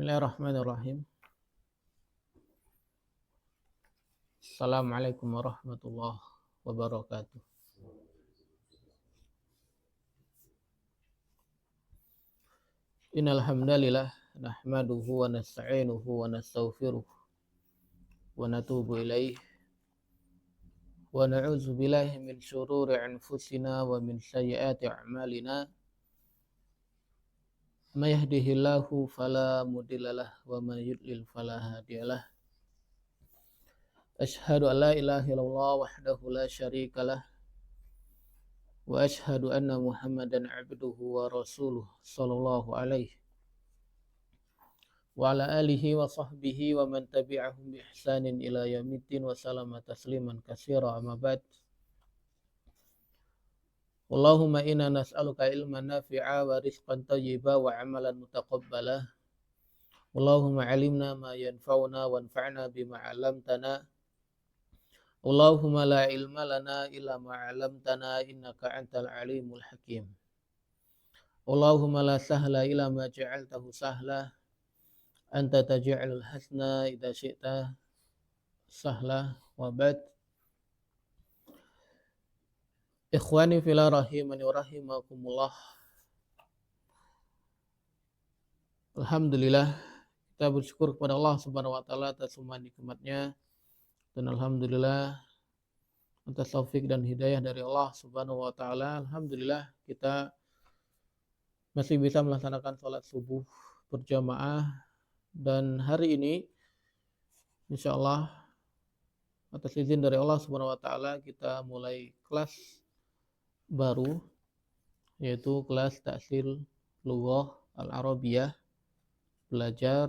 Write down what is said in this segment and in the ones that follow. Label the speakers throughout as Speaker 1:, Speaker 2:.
Speaker 1: Bismillahirrahmanirrahim. Assalamualaikum warahmatullahi wabarakatuh. Innal hamdalillah nahmaduhu wa nasta'inuhu wa nastaghfiruh wa natubu ilaih wa na'udzu billahi min syururi anfusina wa min sayyiati a'malina. May yahdihillahu fala mudhillalah wa may yudlil fala hadiyalah. Asyhadu an la ilaha illallah wahdahu la syarikalah wa asyhadu anna Muhammadan abduhu wa rasuluh sallallahu alaihi wa ala alihi wa sahbihi wa man tabi'ahum bi ihsanin ila yaumiddin wa sallama tasliman katsira amma ba'd. Allahumma inna nas'aluka ilman nafi'a wa rizqan thayyiba wa amalan mutaqabbala. Allahumma 'allimna ma yanfa'una wanfa'na bima 'allamtana. Allahumma la ilma lana illa ma 'allamtana innaka antal alimul hakim. Allahumma la sahla illa ma ja'altahu sahla. Anta taj'alul hasna idza syi'ta sahla wa ba'd. Ikhwani fillah rahimani wa rahimakumullah. Alhamdulillah, kita bersyukur kepada Allah Subhanahu wa taala atas semua nikmatnya, dan alhamdulillah atas taufik dan hidayah dari Allah Subhanahu wa taala. Alhamdulillah kita masih bisa melaksanakan sholat subuh berjamaah, dan hari ini insyaallah atas izin dari Allah Subhanahu wa taala kita mulai kelas baru, yaitu kelas Ta'sil Lughah Al-Arabiyah, belajar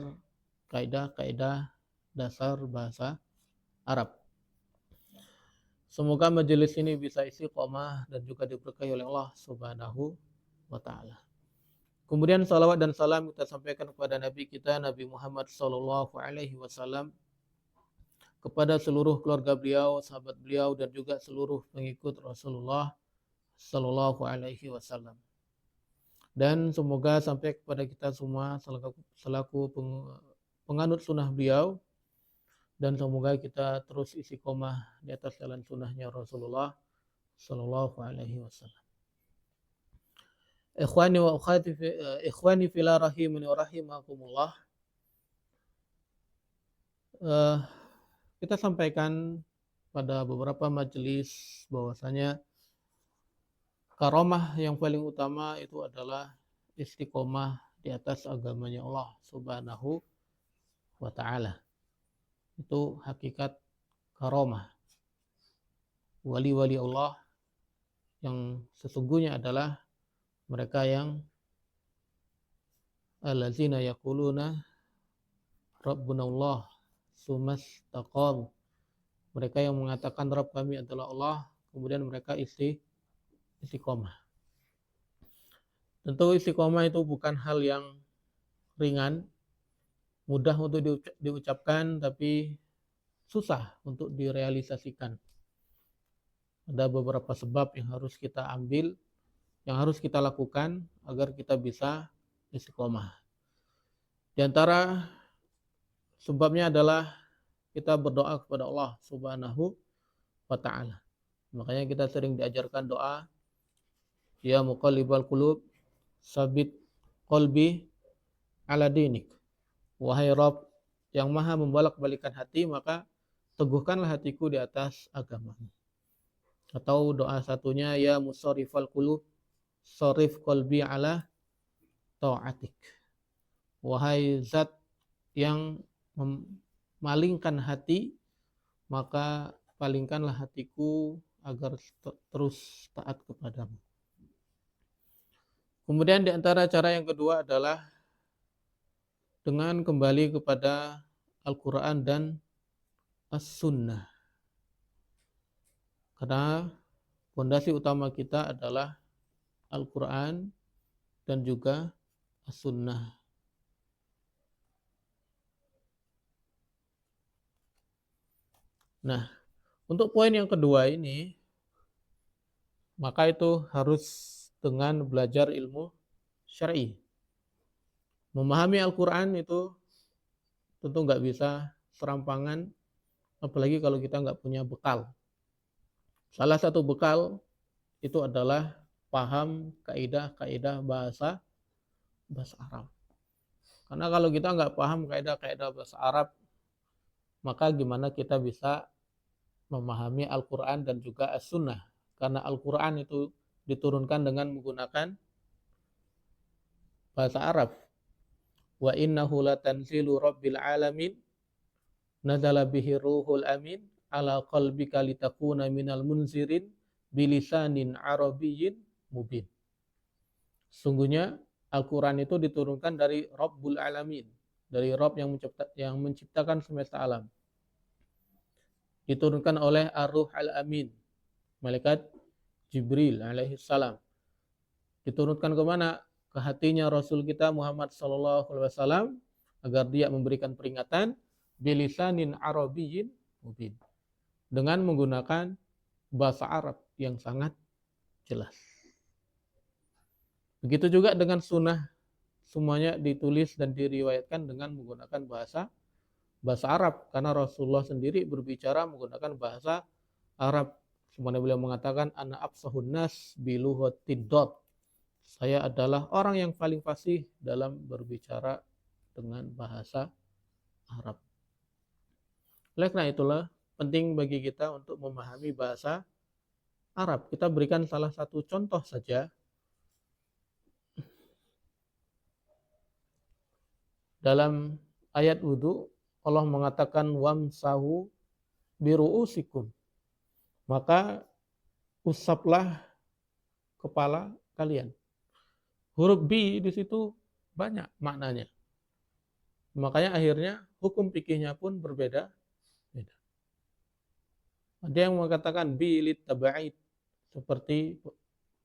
Speaker 1: kaidah-kaidah dasar bahasa Arab. Semoga majelis ini bisa istiqomah dan juga diberkahi oleh Allah Subhanahu wa taala. Kemudian salawat dan salam kita sampaikan kepada Nabi kita Nabi Muhammad sallallahu alaihi wasallam, kepada seluruh keluarga beliau, sahabat beliau, dan juga seluruh pengikut Rasulullah sallallahu alaihi wasallam. Dan semoga sampai kepada kita semua selaku penganut sunnah beliau, dan semoga kita terus istiqomah di atas jalan sunnahnya Rasulullah sallallahu alaihi wasallam. Ikhwani wa akhwati ikhwani fillah rahimani wa rahimakumullah. Kita sampaikan pada beberapa majelis bahwasanya karamah yang paling utama itu adalah istiqomah di atas agamanya Allah Subhanahu wa taala. Itu hakikat karamah. Wali-wali Allah yang sesungguhnya adalah mereka yang allazina yaquluna rabbuna Allah tsumastaqamu. Mereka yang mengatakan Rabb kami adalah Allah, kemudian mereka istiqomah. Tentu istiqomah itu bukan hal yang ringan, mudah untuk diucapkan tapi susah untuk direalisasikan. Ada beberapa sebab yang harus kita ambil, yang harus kita lakukan agar kita bisa istiqomah. Di antara sebabnya adalah kita berdoa kepada Allah Subhanahu wa taala. Makanya kita sering diajarkan doa, ya muqallibal qulub, sabit qalbi ala dinik. Wahai Rabb yang maha membolak-balikan hati, maka teguhkanlah hatiku di atas agamamu. Atau doa satunya, ya musarrifal qulub, sarif qalbi ala ta'atik. Wahai zat yang memalingkan hati, maka palingkanlah hatiku agar terus taat kepadamu. Kemudian di antara cara yang kedua adalah dengan kembali kepada Al-Quran dan As-Sunnah. Karena fondasi utama kita adalah Al-Quran dan juga As-Sunnah. Nah, untuk poin yang kedua ini, maka itu harus dengan belajar ilmu syar'i. Memahami Al-Quran itu tentu nggak bisa serampangan, apalagi kalau kita nggak punya bekal. Salah satu bekal itu adalah paham kaidah-kaidah bahasa Arab. Karena kalau kita nggak paham kaidah-kaidah bahasa Arab, maka gimana kita bisa memahami Al-Quran dan juga As-Sunnah. Karena Al-Quran itu diturunkan dengan menggunakan bahasa Arab. Wa innahu latanzilu rabbil alamin nazala bihi ruhul amin ala qalbika litakuna minal munzirin bilisanin arabiyyin mubin. Sungguhnya Al-Quran itu diturunkan dari Rabbul Alamin, dari Rabb yang menciptakan semesta alam. Diturunkan oleh Ar-Ruh Al-Amin, malaikat Jibril alaihi salam. Diturunkan ke mana? Ke hatinya Rasul kita Muhammad sallallahu alaihi wasallam agar dia memberikan peringatan bilisanin arabiyyin mubin, dengan menggunakan bahasa Arab yang sangat jelas. Begitu juga dengan sunnah, semuanya ditulis dan diriwayatkan dengan menggunakan bahasa Arab, karena Rasulullah sendiri berbicara menggunakan bahasa Arab. Semuanya beliau mengatakan ana afsahun nas biluhatid dot. Saya adalah orang yang paling fasih dalam berbicara dengan bahasa Arab. Oleh karena itulah penting bagi kita untuk memahami bahasa Arab. Kita berikan salah satu contoh saja. Dalam ayat wudu Allah mengatakan wamsahu biru'usikum. Maka usaplah kepala kalian. Huruf bi di situ banyak maknanya. Makanya akhirnya hukum fikihnya pun berbeda. Ada yang mengatakan bi lit taba'id, seperti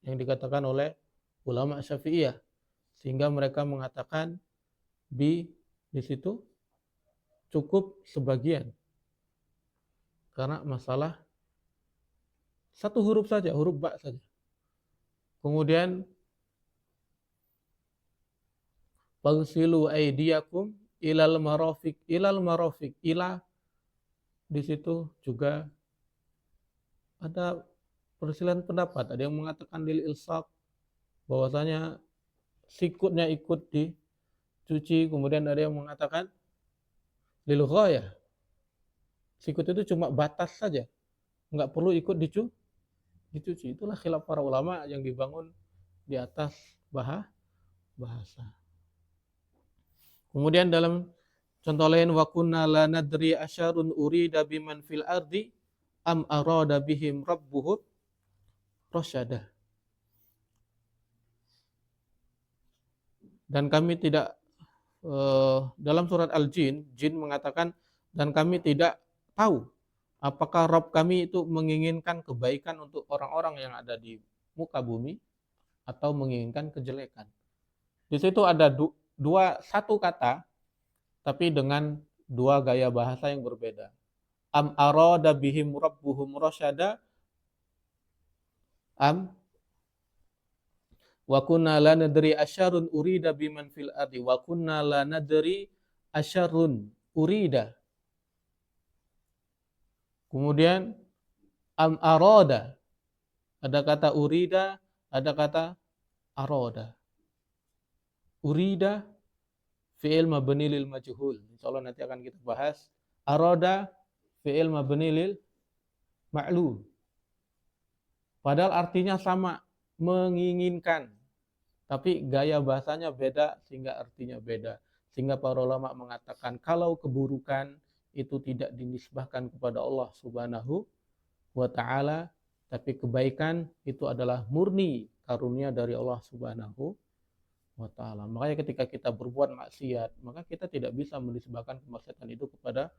Speaker 1: yang dikatakan oleh ulama Syafi'iyah, sehingga mereka mengatakan bi di situ cukup sebagian. Karena masalah satu huruf saja, huruf ba saja. Kemudian Fagsilu aydiyakum ilal marafiq. Ila di situ juga ada perselisihan pendapat. Ada yang mengatakan lil ilsaq, bahwasanya sikutnya ikut dicuci. Kemudian ada yang mengatakan lil ghayah, sikut itu cuma batas saja, nggak perlu ikut dicuci. Itulah khilaf para ulama yang dibangun di atas bahasa. Kemudian dalam contoh lain, wa kunna la nadri asyarun urida biman fil ardi am arada bihim rabbuhum rasyada. Dan kami tidak dalam surat Al-Jin, Jin mengatakan, dan kami tidak tahu apakah Rabb kami itu menginginkan kebaikan untuk orang-orang yang ada di muka bumi atau menginginkan kejelekan. Di situ ada satu kata tapi dengan dua gaya bahasa yang berbeda. Am arada bihim rabbuhum rasyada, am wa kunna la nadri asyarun urida biman fil ardi wa kunna la nadri asyarun urida. Kemudian am arada, ada kata urida, ada kata arada. Urida fi'il mabni lil majhul. Insyaallah nanti akan kita bahas. Arada fi'il mabni lil ma'lum. Padahal artinya sama, menginginkan. Tapi gaya bahasanya beda sehingga artinya beda. Sehingga para ulama mengatakan kalau keburukan itu tidak dinisbahkan kepada Allah Subhanahu wa taala, tapi kebaikan itu adalah murni karunia dari Allah Subhanahu wa ta'ala. Makanya ketika kita berbuat maksiat, maka kita tidak bisa menisbahkan kemaksiatan itu kepada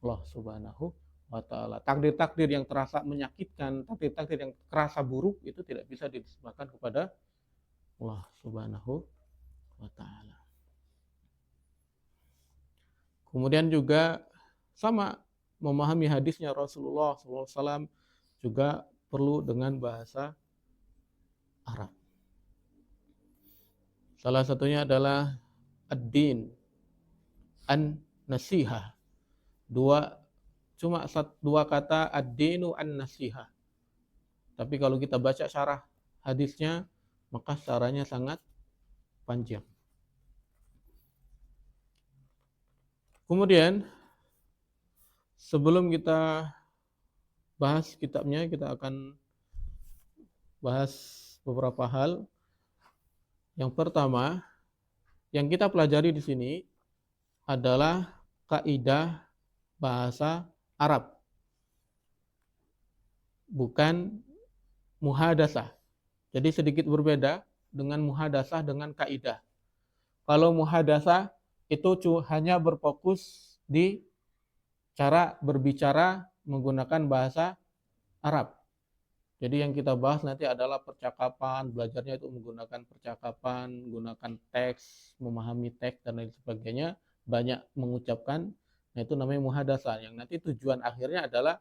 Speaker 1: Allah Subhanahu wa ta'ala. Takdir-takdir yang terasa menyakitkan, takdir-takdir yang terasa buruk itu tidak bisa dinisbahkan kepada Allah Subhanahu wa ta'ala. Kemudian juga sama, memahami hadisnya Rasulullah SAW juga perlu dengan bahasa Arab. Salah satunya adalah ad-din, an nasihah. Dua kata ad-dinu an-nasihah. Tapi kalau kita baca syarah hadisnya, maka syarahnya sangat panjang. Kemudian sebelum kita bahas kitabnya, kita akan bahas beberapa hal. Yang pertama, yang kita pelajari di sini adalah kaidah bahasa Arab, bukan muhadasah. Jadi sedikit berbeda dengan muhadasah dengan kaidah. Kalau muhadasah itu hanya berfokus di cara berbicara menggunakan bahasa Arab. Jadi yang kita bahas nanti adalah percakapan, belajarnya itu menggunakan percakapan, menggunakan teks, memahami teks dan lain sebagainya, banyak mengucapkan. Nah, itu namanya muhadasah. Yang nanti tujuan akhirnya adalah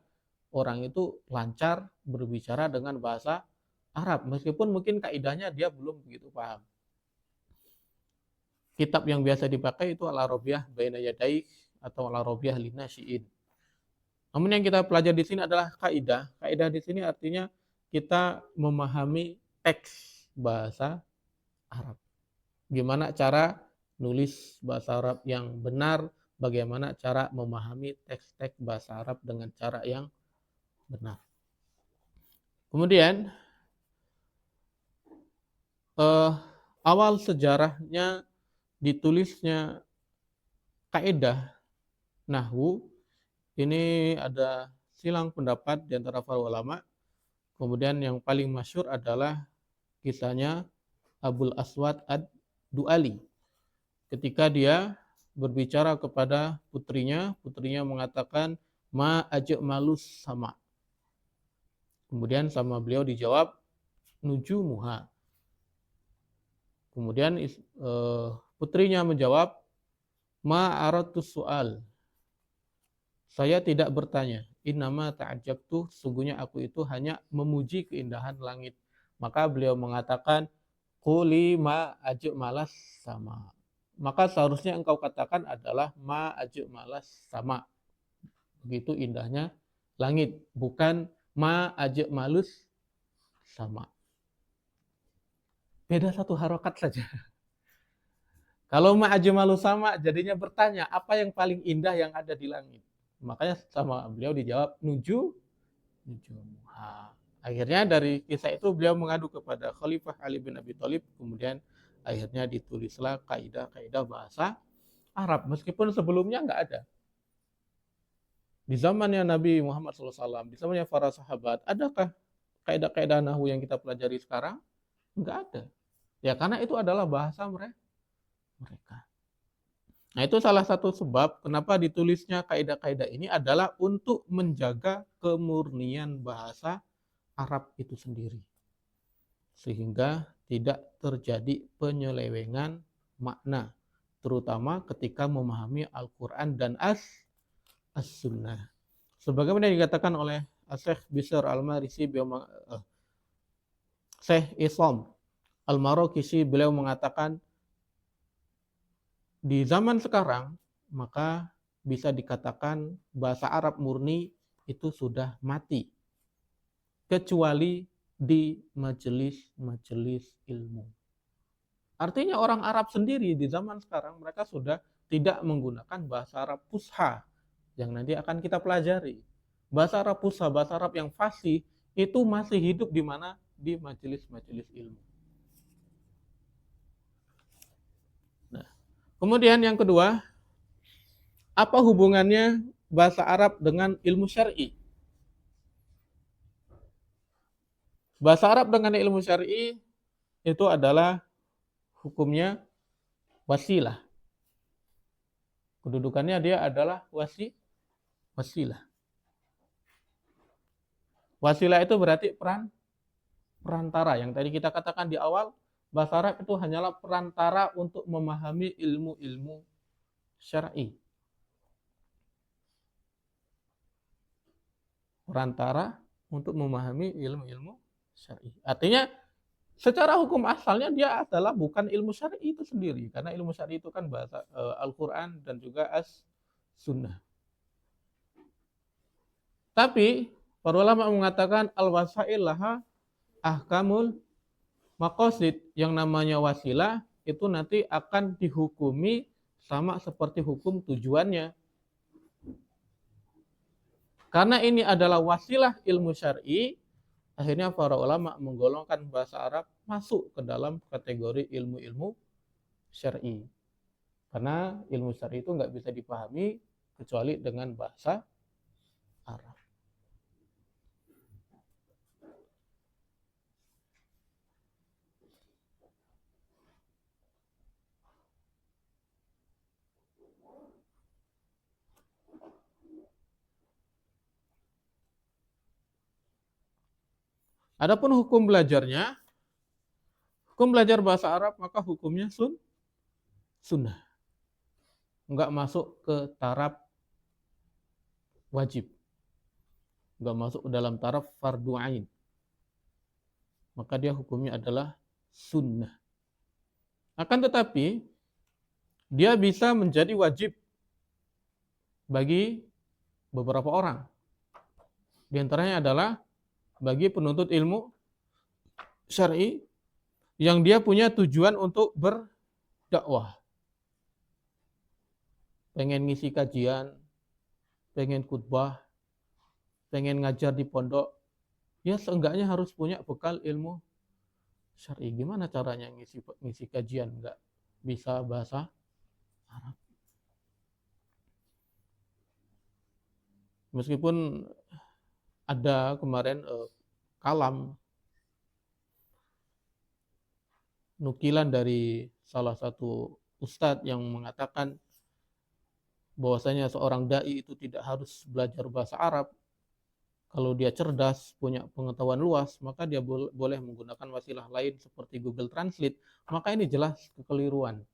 Speaker 1: orang itu lancar berbicara dengan bahasa Arab, meskipun mungkin kaidahnya dia belum begitu paham. Kitab yang biasa dipakai itu Al-Arabiyah Baina Yadayk atau Al-Arabiyah Linasyi'in. Namun yang kita pelajari di sini adalah kaidah. Kaidah di sini artinya kita memahami teks bahasa Arab. Gimana cara nulis bahasa Arab yang benar, bagaimana cara memahami teks-teks bahasa Arab dengan cara yang benar. Kemudian awal sejarahnya ditulisnya kaidah nahwu ini ada silang pendapat di antara para ulama. Kemudian yang paling masyhur adalah kisahnya Abul Aswad ad-Du'ali. Ketika dia berbicara kepada putrinya mengatakan ma ajmalus sama. Kemudian sama beliau dijawab nujumuha. Kemudian putrinya menjawab ma aratus su'al. Saya tidak bertanya, innama ta'ajabtu, sungguhnya aku itu hanya memuji keindahan langit. Maka beliau mengatakan, quli ma ajmalas sama. Maka seharusnya engkau katakan adalah ma ajmalas sama. Begitu indahnya langit, bukan ma ajmalus sama. Beda satu harokat saja. Kalau ma ajmalus sama, jadinya bertanya, apa yang paling indah yang ada di langit? Makanya sama beliau dijawab nujumuha. Akhirnya dari kisah itu beliau mengadu kepada Khalifah Ali bin Abi Thalib, kemudian akhirnya ditulislah kaidah-kaidah bahasa Arab, meskipun sebelumnya nggak ada. Di zamannya Nabi Muhammad SAW, di zamannya para sahabat, adakah kaidah-kaidah nahwu yang kita pelajari sekarang? Nggak ada. Ya karena itu adalah bahasa mereka. Nah, itu salah satu sebab kenapa ditulisnya kaidah-kaidah ini adalah untuk menjaga kemurnian bahasa Arab itu sendiri. Sehingga tidak terjadi penyelewengan makna, terutama ketika memahami Al-Quran dan As-Sunnah. Sebagaimana dikatakan oleh Syekh Bishr Al-Marisi, Syekh Isam Al-Marokisi, beliau mengatakan di zaman sekarang, maka bisa dikatakan bahasa Arab murni itu sudah mati. Kecuali di majelis-majelis ilmu. Artinya orang Arab sendiri di zaman sekarang, mereka sudah tidak menggunakan bahasa Arab fusha yang nanti akan kita pelajari. Bahasa Arab fusha, bahasa Arab yang fasih, itu masih hidup di mana? Di majelis-majelis ilmu. Kemudian yang kedua, apa hubungannya bahasa Arab dengan ilmu syar'i? Bahasa Arab dengan ilmu syar'i itu adalah hukumnya wasilah. Kedudukannya dia adalah wasilah. Wasilah itu berarti perantara. Yang tadi kita katakan di awal, bahasa Arab itu hanyalah perantara untuk memahami ilmu-ilmu syar'i. Perantara untuk memahami ilmu-ilmu syar'i. Artinya secara hukum asalnya dia adalah bukan ilmu syar'i itu sendiri, karena ilmu syar'i itu kan bahasa Al-Qur'an dan juga sunnah. Tapi para ulama mengatakan al-wasail laha ahkamul maqasid. Yang namanya wasilah itu nanti akan dihukumi sama seperti hukum tujuannya. Karena ini adalah wasilah ilmu syar'i, akhirnya para ulama menggolongkan bahasa Arab masuk ke dalam kategori ilmu-ilmu syar'i. Karena ilmu syar'i itu nggak bisa dipahami kecuali dengan bahasa Arab. Adapun hukum belajarnya, hukum belajar bahasa Arab maka hukumnya sunnah. Enggak masuk ke taraf wajib. Enggak masuk ke dalam taraf fardu ain. Maka dia hukumnya adalah sunnah. Akan tetapi, dia bisa menjadi wajib bagi beberapa orang. Di antaranya adalah bagi penuntut ilmu syar'i yang dia punya tujuan untuk berdakwah. Pengen ngisi kajian, pengen khutbah, pengen ngajar di pondok, ya seenggaknya harus punya bekal ilmu syar'i. Gimana caranya ngisi kajian nggak bisa bahasa Arab? Meskipun ada kemarin kalam nukilan dari salah satu ustadz yang mengatakan bahwasanya seorang dai itu tidak harus belajar bahasa Arab. Kalau dia cerdas, punya pengetahuan luas, maka dia boleh menggunakan wasilah lain seperti Google Translate. Maka ini jelas kekeliruan.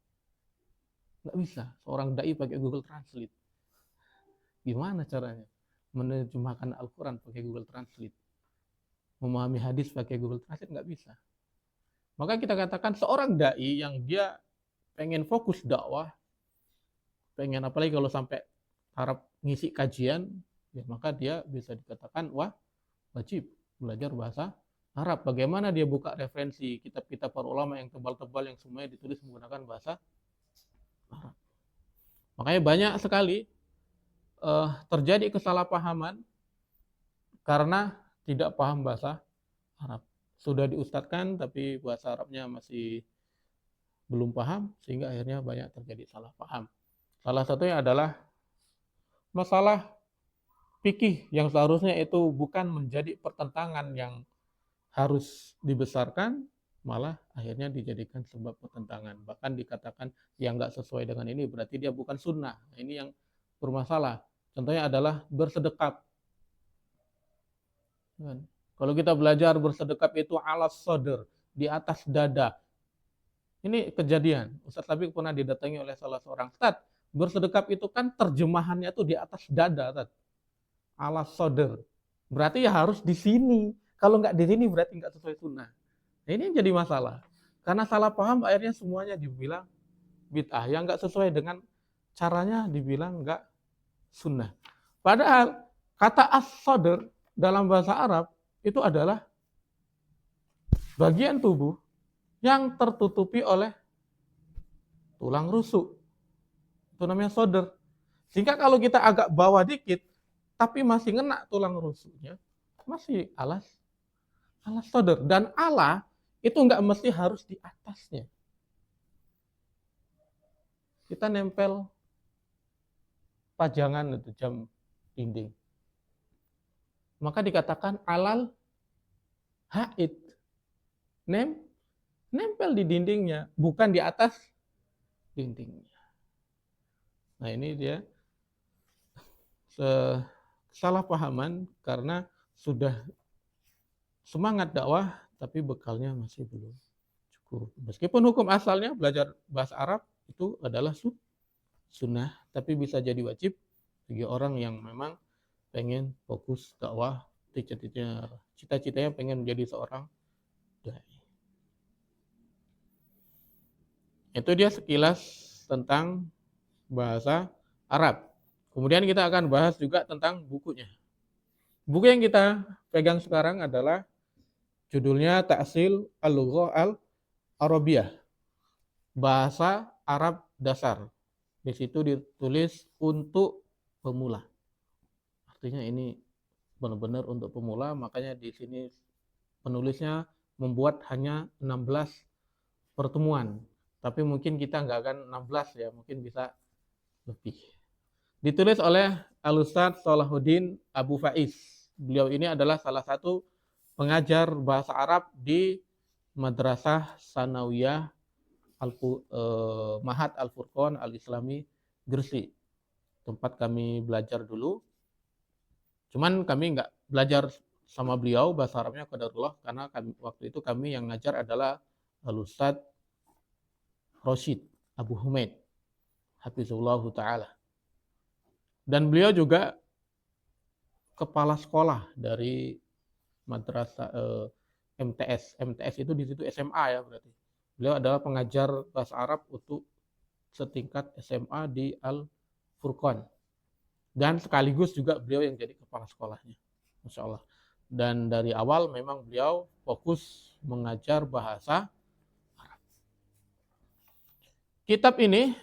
Speaker 1: Nggak bisa seorang dai pakai Google Translate. Gimana caranya menerjemahkan Al-Quran pakai Google Translate? Memahami hadis pakai Google Translate? Nggak bisa. Maka kita katakan seorang dai yang dia pengen fokus dakwah, pengen apalagi kalau sampai taraf ngisi kajian, ya maka dia bisa dikatakan wajib belajar bahasa Arab. Bagaimana dia buka referensi kitab-kitab para ulama yang tebal-tebal yang semuanya ditulis menggunakan bahasa Arab. Makanya banyak sekali terjadi kesalahpahaman karena tidak paham bahasa Arab. Sudah diustadkan tapi bahasa Arabnya masih belum paham sehingga akhirnya banyak terjadi salah paham. Salah satunya adalah masalah fikih yang seharusnya itu bukan menjadi pertentangan yang harus dibesarkan, malah akhirnya dijadikan sebab pertentangan. Bahkan dikatakan yang nggak sesuai dengan ini berarti dia bukan sunnah. Ini yang bermasalah. Contohnya adalah bersedekap. Kalau kita belajar bersedekap itu alas sodr, di atas dada. Ini kejadian. Ustaz Labik pernah didatangi oleh salah seorang ustaz. Bersedekap itu kan terjemahannya itu di atas dada, Ustaz. Alas sodr. Berarti ya harus di sini. Kalau nggak di sini berarti nggak sesuai sunnah. Nah, ini yang jadi masalah. Karena salah paham akhirnya semuanya dibilang bid'ah. Yang nggak sesuai dengan caranya dibilang nggak sunnah. Padahal kata as-sodr dalam bahasa Arab itu adalah bagian tubuh yang tertutupi oleh tulang rusuk. Itu namanya sodr. Sehingga kalau kita agak bawah dikit, tapi masih ngena tulang rusuknya, masih alas sodr. Dan ala itu nggak mesti harus di atasnya. Kita nempel pajangan itu jam dinding. Maka dikatakan alal haid. Nempel di dindingnya, bukan di atas dindingnya. Nah ini dia kesalahpahaman karena sudah semangat dakwah tapi bekalnya masih belum cukup. Meskipun hukum asalnya belajar bahasa Arab itu adalah sunnah, tapi bisa jadi wajib bagi orang yang memang pengen fokus dakwah, cita-citanya pengen menjadi seorang dai. Itu dia sekilas tentang bahasa Arab. Kemudian kita akan bahas juga tentang bukunya. Buku yang kita pegang sekarang adalah judulnya Ta'sil Al-Lughah Al-Arabiyah, Bahasa Arab Dasar. Di situ ditulis untuk pemula. Artinya ini benar-benar untuk pemula, makanya di sini penulisnya membuat hanya 16 pertemuan. Tapi mungkin kita nggak akan 16 ya, mungkin bisa lebih. Ditulis oleh Al-Ustadz Salahuddin Abu Faiz. Beliau ini adalah salah satu pengajar bahasa Arab di Madrasah Sanawiyah Mahat Al-Furqan Al-Islami Gresik. Tempat kami belajar dulu. Cuman kami nggak belajar sama beliau bahasa Arabnya qadarullah karena waktu itu kami yang ngajar adalah Al-Ustadz Roshid Abu Humaid hafizahullah taala. Dan beliau juga kepala sekolah dari madrasah MTS. MTS itu di situ SMA ya berarti. Beliau adalah pengajar bahasa Arab untuk setingkat SMA di Al-Furqan. Dan sekaligus juga beliau yang jadi kepala sekolahnya. Masya Allah. Dan dari awal memang beliau fokus mengajar bahasa Arab. Kitab ini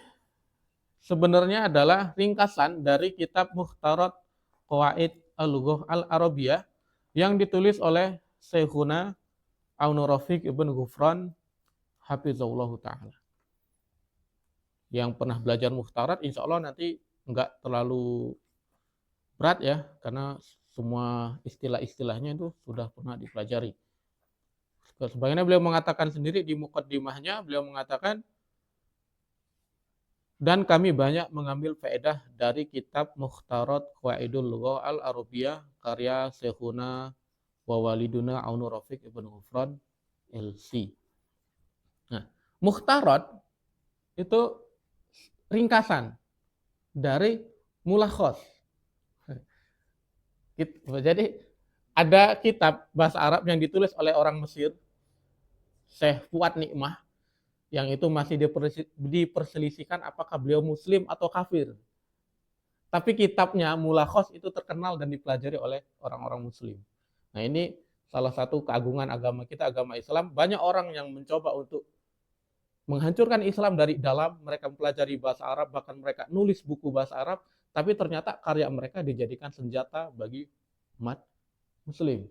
Speaker 1: sebenarnya adalah ringkasan dari kitab Mukhtarat Qawaid Al-Lughah Al-Arabiyah yang ditulis oleh Syekhuna Aunur Rafiq Ibn Ghufran Hafizahullah Ta'ala. Yang pernah belajar Mukhtarat insya Allah nanti enggak terlalu berat ya, karena semua istilah-istilahnya itu sudah pernah dipelajari. Sebagaimana beliau mengatakan sendiri di muqaddimahnya, beliau mengatakan, dan kami banyak mengambil faedah dari kitab Mukhtarat Qawaidul Lughah Al-Arabiyah karya Syekhuna wa waliduna Aunur Rafiq Ibn Ghufran LC. Nah, Mukhtarat itu ringkasan dari mulakhos. Jadi ada kitab bahasa Arab yang ditulis oleh orang Mesir, Syekh Fuad Nikmah, yang itu masih diperselisihkan apakah beliau muslim atau kafir. Tapi kitabnya mulakhos itu terkenal dan dipelajari oleh orang-orang muslim. Nah ini salah satu keagungan agama kita, agama Islam. Banyak orang yang mencoba untuk menghancurkan Islam dari dalam, mereka mempelajari bahasa Arab, bahkan mereka nulis buku bahasa Arab, tapi ternyata karya mereka dijadikan senjata bagi umat muslim.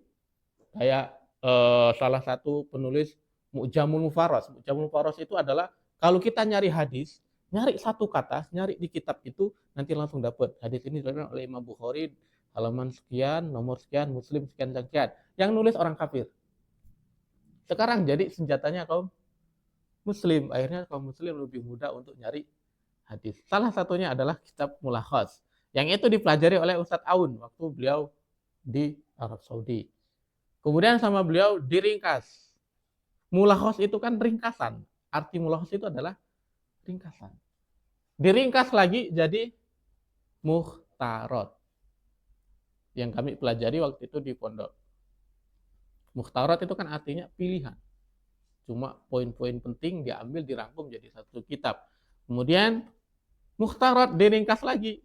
Speaker 1: Kayak salah satu penulis Mu'jamul Mufarras. Mu'jamul Mufarras itu adalah kalau kita nyari hadis, nyari satu kata, nyari di kitab itu, nanti langsung dapat. Hadis ini diriwayatkan oleh Imam Bukhari, halaman sekian, nomor sekian, Muslim sekian, sekian. Yang nulis orang kafir. Sekarang jadi senjatanya kaum Muslim. Akhirnya kaum Muslim lebih mudah untuk nyari hadis. Salah satunya adalah kitab Mulakhas. Yang itu dipelajari oleh Ustadz Aun waktu beliau di Arab Saudi. Kemudian sama beliau diringkas. Mulakhas itu kan ringkasan. Arti mulakhas itu adalah ringkasan. Diringkas lagi jadi mukhtarat. Yang kami pelajari waktu itu di pondok. Mukhtarat itu kan artinya pilihan. Cuma poin-poin penting diambil, dirangkum jadi satu kitab. Kemudian mukhtarat diringkas lagi.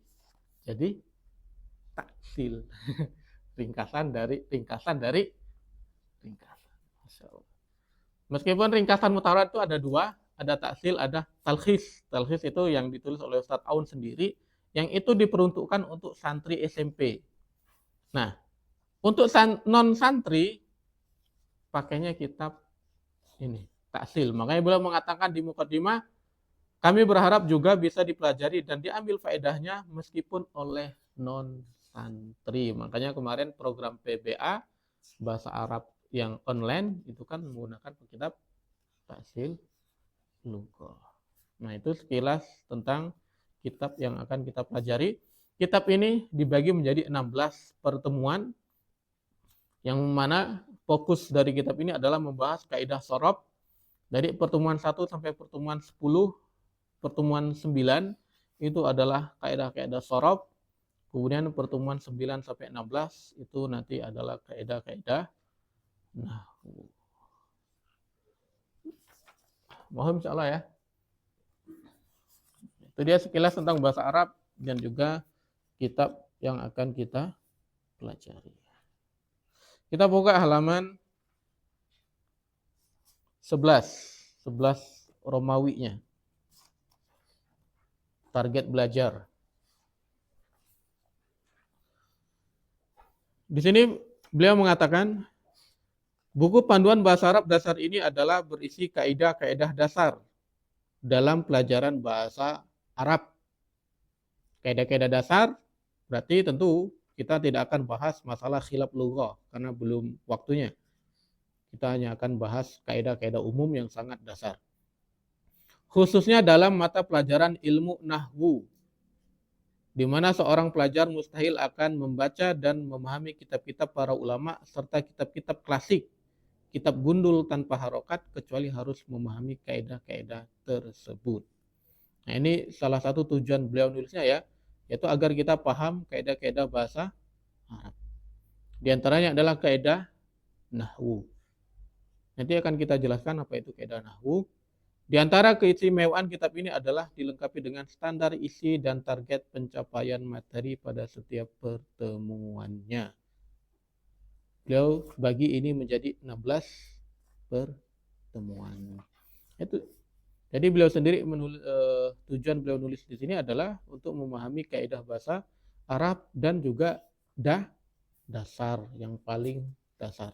Speaker 1: Jadi taksil. ringkasan dari ringkasan. Masya Allah. Meskipun ringkasan mukhtarat itu ada dua, ada taksil, ada talkhis. Talkhis itu yang ditulis oleh Ustadz Aun sendiri, yang itu diperuntukkan untuk santri SMP. Nah, untuk non santri pakainya kitab ini, taksil. Makanya beliau mengatakan di muqaddimah, kami berharap juga bisa dipelajari dan diambil faedahnya meskipun oleh non santri. Makanya kemarin program PBA bahasa Arab yang online itu kan menggunakan kitab Ta'sil Lughah. Nah, itu sekilas tentang kitab yang akan kita pelajari. Kitab ini dibagi menjadi 16 pertemuan yang mana fokus dari kitab ini adalah membahas kaidah shorof dari pertemuan 1 sampai pertemuan 10, pertemuan 9 itu adalah kaidah-kaidah shorof. Kemudian pertemuan 9 sampai 16 itu nanti adalah kaidah-kaidah nahwu. Mohon insyaallah ya. Itu dia sekilas tentang bahasa Arab dan juga kitab yang akan kita pelajari. Kita buka halaman 11 Romawinya. Target belajar. Di sini beliau mengatakan, buku panduan bahasa Arab dasar ini adalah berisi kaidah-kaidah dasar dalam pelajaran bahasa Arab. Kaidah-kaidah dasar berarti tentu kita tidak akan bahas masalah khilaf lughah karena belum waktunya. Kita hanya akan bahas kaidah-kaidah umum yang sangat dasar. Khususnya dalam mata pelajaran ilmu nahwu, di mana seorang pelajar mustahil akan membaca dan memahami kitab-kitab para ulama serta kitab-kitab klasik, kitab gundul tanpa harokat, kecuali harus memahami kaidah-kaidah tersebut. Nah, ini salah satu tujuan beliau nulisnya ya, yaitu agar kita paham kaidah-kaidah bahasa Arab. Di antaranya adalah kaidah nahwu. Nanti akan kita jelaskan apa itu kaidah nahwu. Di antara keistimewaan kitab ini adalah dilengkapi dengan standar isi dan target pencapaian materi pada setiap pertemuannya. Beliau bagi ini menjadi 16 pertemuan. Itu. Jadi beliau sendiri tujuan beliau nulis di sini adalah untuk memahami kaidah bahasa Arab dan juga dasar yang paling dasar.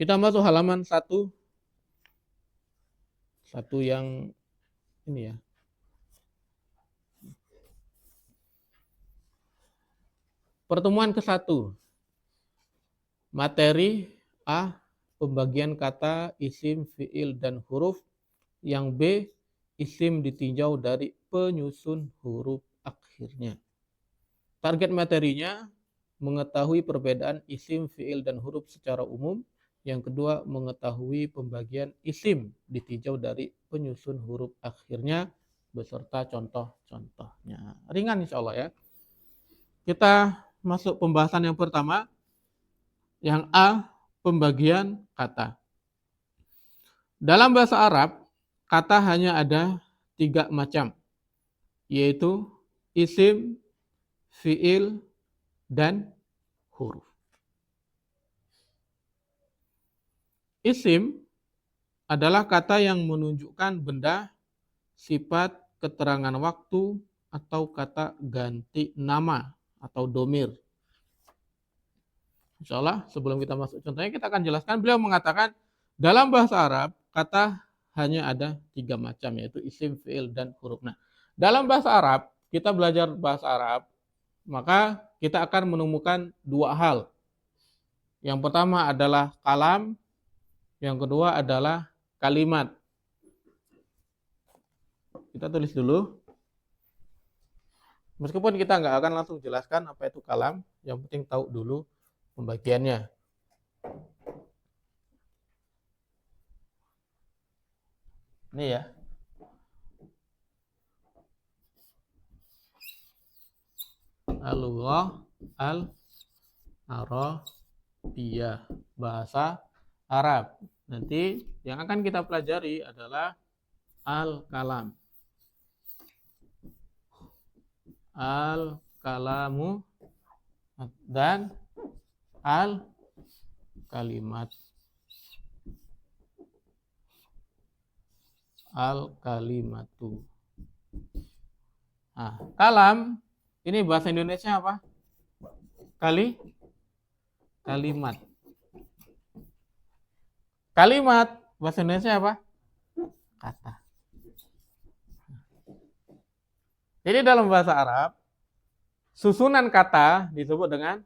Speaker 1: Kita masuk halaman 1 yang ini ya. Pertemuan ke-1. Materi A, pembagian kata, isim, fiil, dan huruf. Yang B, isim ditinjau dari penyusun huruf akhirnya. Target materinya, mengetahui perbedaan isim, fiil, dan huruf secara umum. Yang kedua, mengetahui pembagian isim ditinjau dari penyusun huruf akhirnya beserta contoh-contohnya. Ringan insya Allah ya. Kita masuk pembahasan yang pertama. Yang A, pembagian kata. Dalam bahasa Arab, kata hanya ada 3 macam, yaitu isim, fiil, dan huruf. Isim adalah kata yang menunjukkan benda, sifat, keterangan waktu, atau kata ganti nama atau domir. Insya Allah sebelum kita masuk contohnya kita akan jelaskan. Beliau mengatakan dalam bahasa Arab kata hanya ada 3 macam, yaitu isim, fiil, dan huruf. Nah, dalam bahasa Arab, kita belajar bahasa Arab, maka kita akan menemukan 2 hal. Yang pertama adalah kalam, yang kedua adalah kalimat. Kita tulis dulu. Meskipun kita nggak akan langsung jelaskan apa itu kalam, yang penting tahu dulu pembagiannya. Ini ya. Al-lughah al-arabiyah, bahasa Arab. Nanti yang akan kita pelajari adalah al-kalam. Al-kalamu dan al-kalimat. Al-kalimatu. Nah, kalam ini bahasa Indonesia apa? Kalimat. Kalimat bahasa Indonesia apa? Kata. Jadi dalam bahasa Arab, susunan kata disebut dengan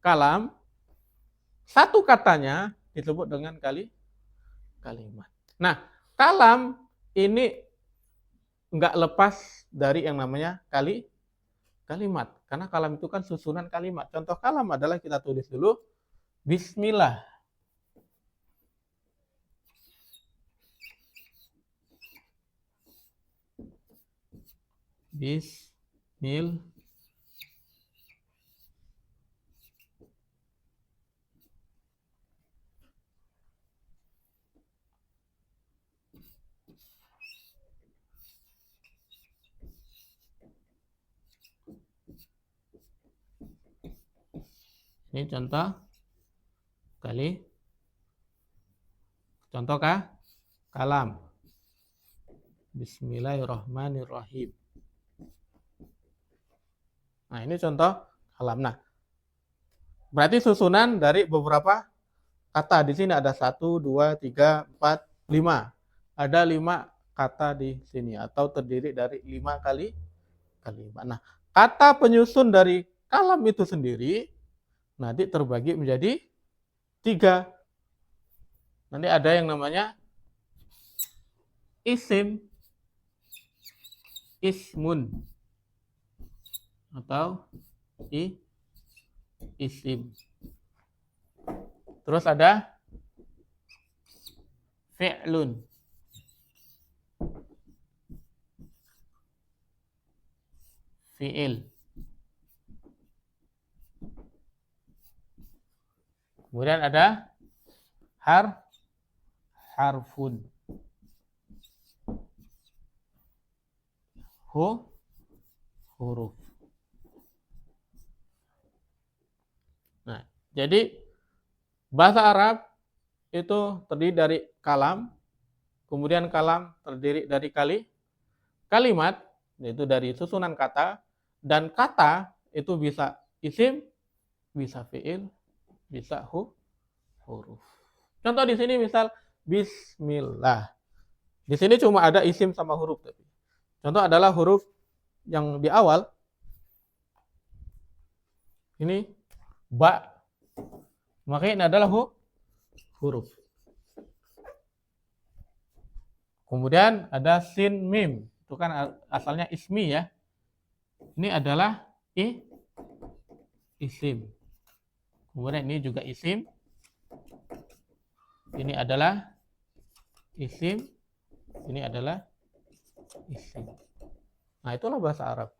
Speaker 1: kalam, satu katanya disebut dengan kalimat. Nah, kalam ini enggak lepas dari yang namanya kalimat. Karena kalam itu kan susunan kalimat. Contoh kalam adalah kita tulis dulu, Bismillah. Bismillah. Ini contoh kalam. Bismillahirrahmanirrahim. Nah, ini contoh kalam. Nah, berarti susunan dari beberapa kata. Di sini ada 1, 2, 3, 4, 5. Ada 5 kata di sini atau terdiri dari 5 kali kalimat. Nah, kata penyusun dari kalam itu sendiri nanti terbagi menjadi 3. Nanti ada yang namanya isim, ismun, atau isim. Terus ada fi'lun, fi'il. Kemudian ada harfun, huruf. Nah, jadi bahasa Arab itu terdiri dari kalam, kemudian kalam terdiri dari kalimat, yaitu dari susunan kata, dan kata itu bisa isim, bisa fi'il, bisa huruf. Contoh di sini misal bismillah. Di sini cuma ada isim sama huruf. Contoh adalah huruf yang di awal. Ini ba. Maka ini adalah huruf. Kemudian ada sin mim. Itu kan asalnya ismi ya. Ini adalah isim. Kemudian ini juga isim. Ini adalah isim. Ini adalah isim. Nah, itulah bahasa Arab.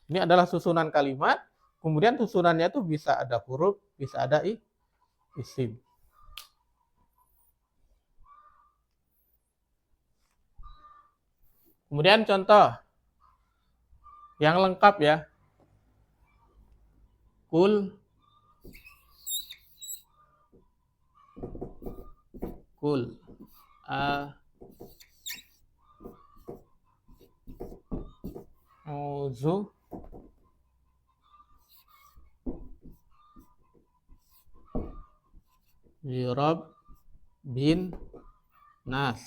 Speaker 1: Ini adalah susunan kalimat. Kemudian susunannya itu bisa ada huruf, bisa ada isim. Kemudian contoh yang lengkap ya. Kul a'udzu birabbin nas.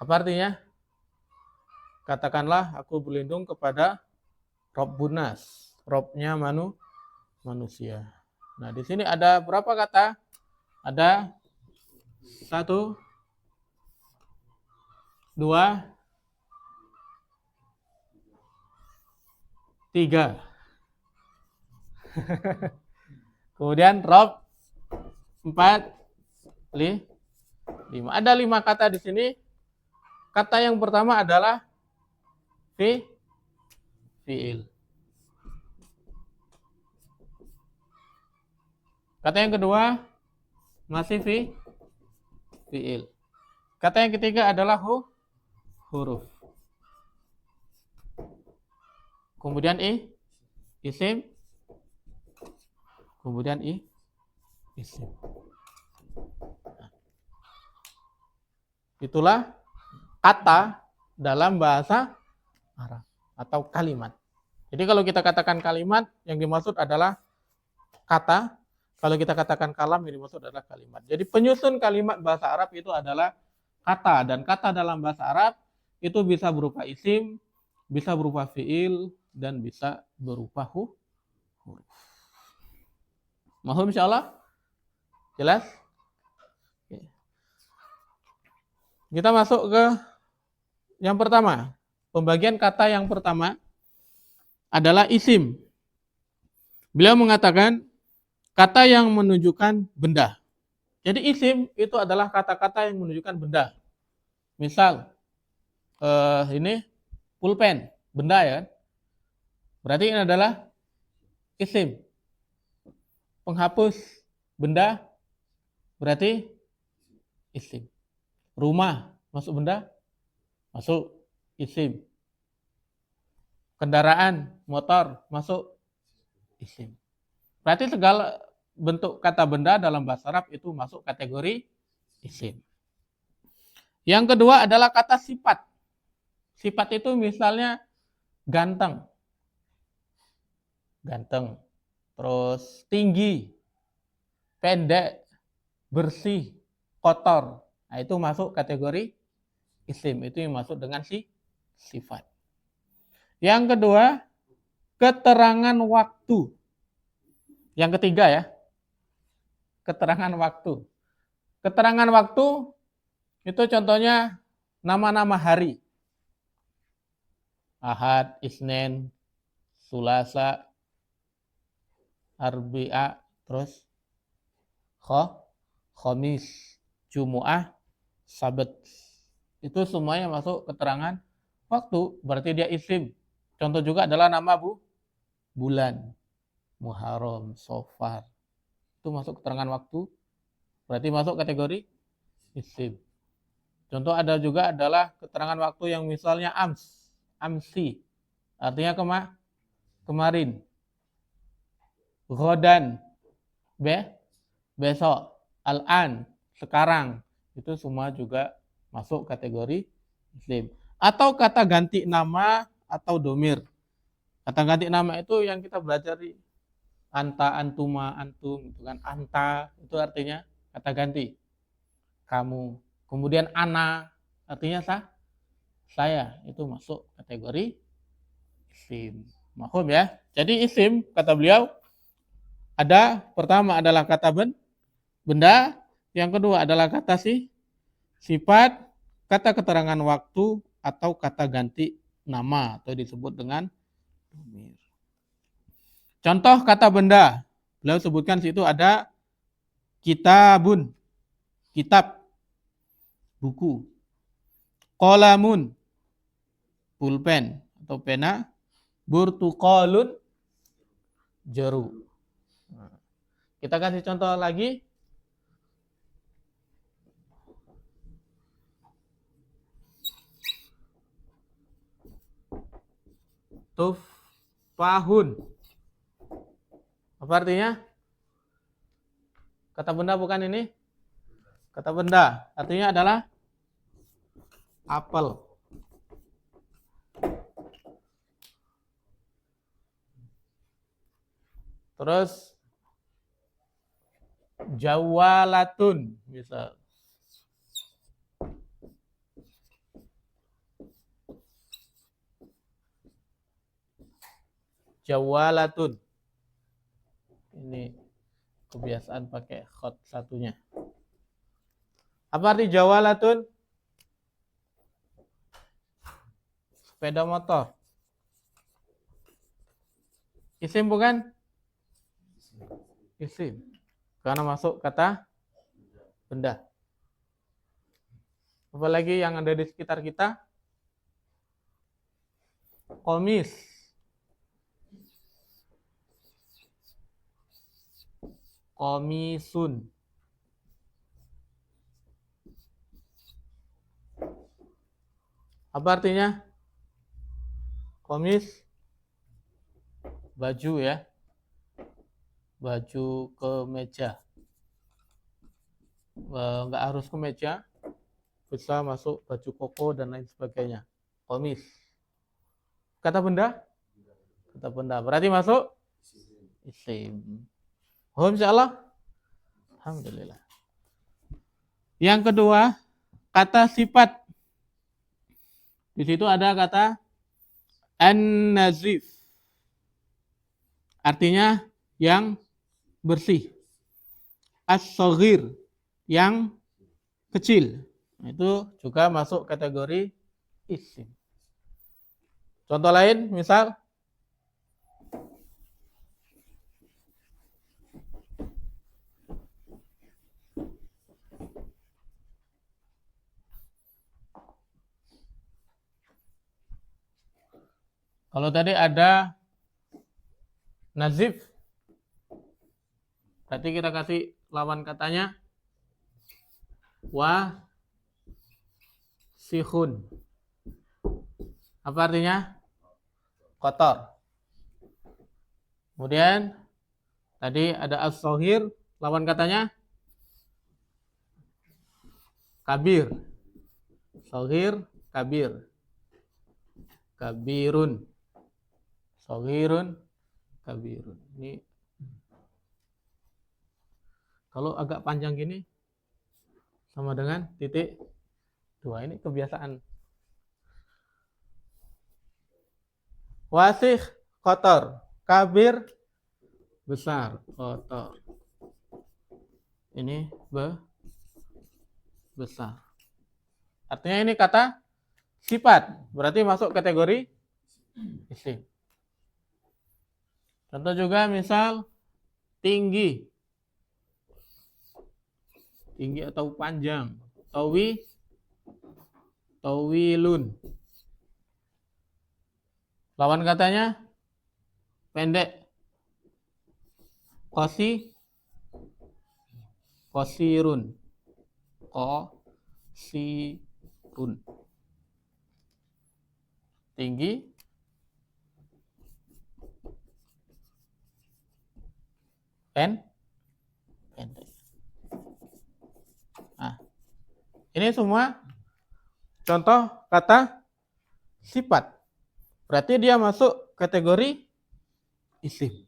Speaker 1: Apa artinya? Katakanlah aku berlindung kepada Rabbun nas, Robnya manusia. Nah, di sini ada berapa kata? Ada 1, 2, 3. Kemudian Rob 4, 5. Ada 5 kata di sini. Kata yang pertama adalah fi'il. Kata yang kedua masih fi'il. Kata yang ketiga adalah huruf. Kemudian isim. Kemudian isim. Itulah kata dalam bahasa Arab atau kalimat. Jadi kalau kita katakan kalimat, yang dimaksud adalah kata. Kalau kita katakan kalam, yang dimaksud adalah kalimat. Jadi penyusun kalimat bahasa Arab itu adalah kata. Dan kata dalam bahasa Arab itu bisa berupa isim, bisa berupa fi'il, dan bisa berupa huruf. Mahum insyaallah? Jelas? Kita masuk ke yang pertama. Pembagian kata yang pertama adalah isim. Beliau mengatakan kata yang menunjukkan benda. Jadi isim itu adalah kata-kata yang menunjukkan benda. Misal, ini pulpen, benda ya. Berarti ini adalah isim. Penghapus benda berarti isim. Rumah masuk benda? Masuk. isim. Kendaraan, motor masuk isim. Berarti segala bentuk kata benda dalam bahasa Arab itu masuk kategori isim. Yang kedua adalah kata sifat. Sifat itu misalnya ganteng. Ganteng. Terus tinggi, pendek, bersih, kotor. Nah, itu masuk kategori isim. Itu yang masuk dengan sifat. Yang kedua, keterangan waktu. Yang ketiga ya, keterangan waktu. Keterangan waktu itu contohnya nama-nama hari. Ahad, Isnin, Sulasa, Arbi'a, terus Khamis, Jumu'ah, Sabat. Itu semuanya masuk keterangan waktu, berarti dia isim. Contoh juga adalah nama bulan, Muharram, Safar. Itu masuk keterangan waktu, berarti masuk kategori isim. Contoh ada juga adalah keterangan waktu yang misalnya amsi, artinya kemarin. Ghodan, besok. Al-an, sekarang. Itu semua juga masuk kategori isim. Atau kata ganti nama atau domir. Kata ganti nama itu yang kita belajar di anta, antuma, antum, itu kan. Anta itu artinya kata ganti. Kamu. Kemudian ana artinya saya. Itu masuk kategori isim. Mahum ya. Jadi isim kata beliau ada pertama adalah kata benda, yang kedua adalah kata sifat, kata keterangan waktu, atau kata ganti nama atau disebut dengan domir. Contoh kata benda, beliau sebutkan situ ada kitabun, kitab, buku, qalamun, pulpen atau pena, burtuqalun, jeruk. Kita kasih contoh lagi. Tufahun. Apa artinya? Kata benda bukan ini? Kata benda artinya adalah apel. Terus jawalatun misal. Jawalatun. Ini kebiasaan pakai khot satunya. Apa arti jawalatun? Sepeda motor. Isim bukan? Isim. Karena masuk kata benda. Apalagi yang ada di sekitar kita? Komis. Komisun. Apa artinya? Komis. Baju ya. Baju kemeja. Nggak harus kemeja. Bisa masuk baju koko dan lain sebagainya. Komis. Kata benda? Kata benda. Berarti masuk? Isim. Oh, insyaallah. Alhamdulillah. Yang kedua, kata sifat. Di situ ada kata an-nazif. Artinya yang bersih. As-saghir, yang kecil. Itu juga masuk kategori isim. Contoh lain, misal kalau tadi ada nazif, berarti kita kasih lawan katanya wa sihun. Apa artinya? Kotor. Kemudian tadi ada as-soghir, lawan katanya kabir. Soghir, kabir. Kabirun. Soghirun, kabirun. Ini kalau agak panjang gini sama dengan titik 2. Ini kebiasaan. Wasih, kotor. Kabir, besar, kotor. Ini besar. Artinya ini kata sifat. Berarti masuk kategori isim. Contoh juga misal tinggi. Tinggi atau panjang. Tawilun. Lawan katanya pendek. Qasirun. Tinggi. Pendek. Nah, ini semua contoh kata sifat. Berarti dia masuk kategori isim.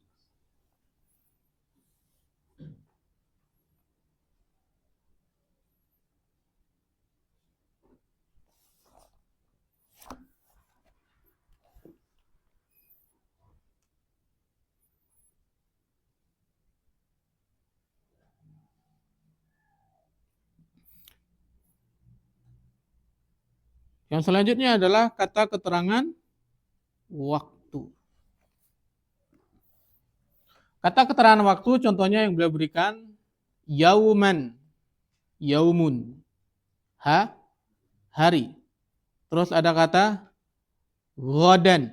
Speaker 1: Yang selanjutnya adalah kata keterangan waktu. Kata keterangan waktu contohnya yang beliau berikan yauman, yaumun, hari. Terus ada kata ghadan,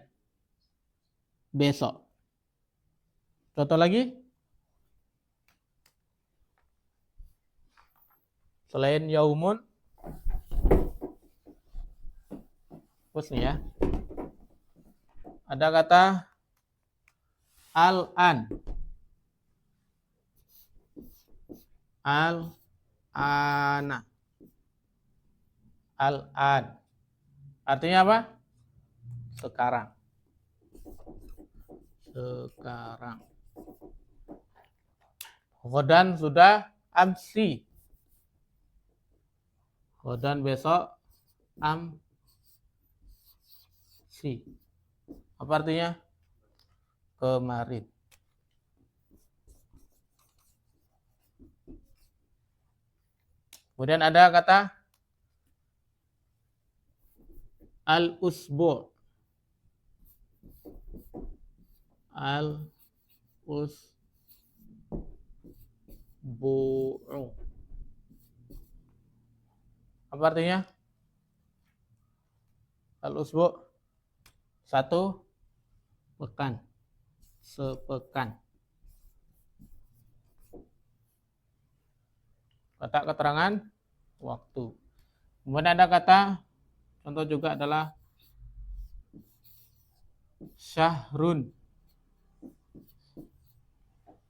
Speaker 1: besok. Contoh lagi. Selain yaumun, terus nih ya. Ada kata al-an. Al-ana. Al-an. Artinya apa? Sekarang. Ghadan sudah amsi. Ghadan besok amsi. Apa artinya? Kemarin. Kemudian ada kata al-usbu'. Al-usbu'u. Apa artinya? Al-usbu' satu pekan. Sepekan. Kata keterangan waktu. Kemudian ada kata contoh juga adalah syahrun.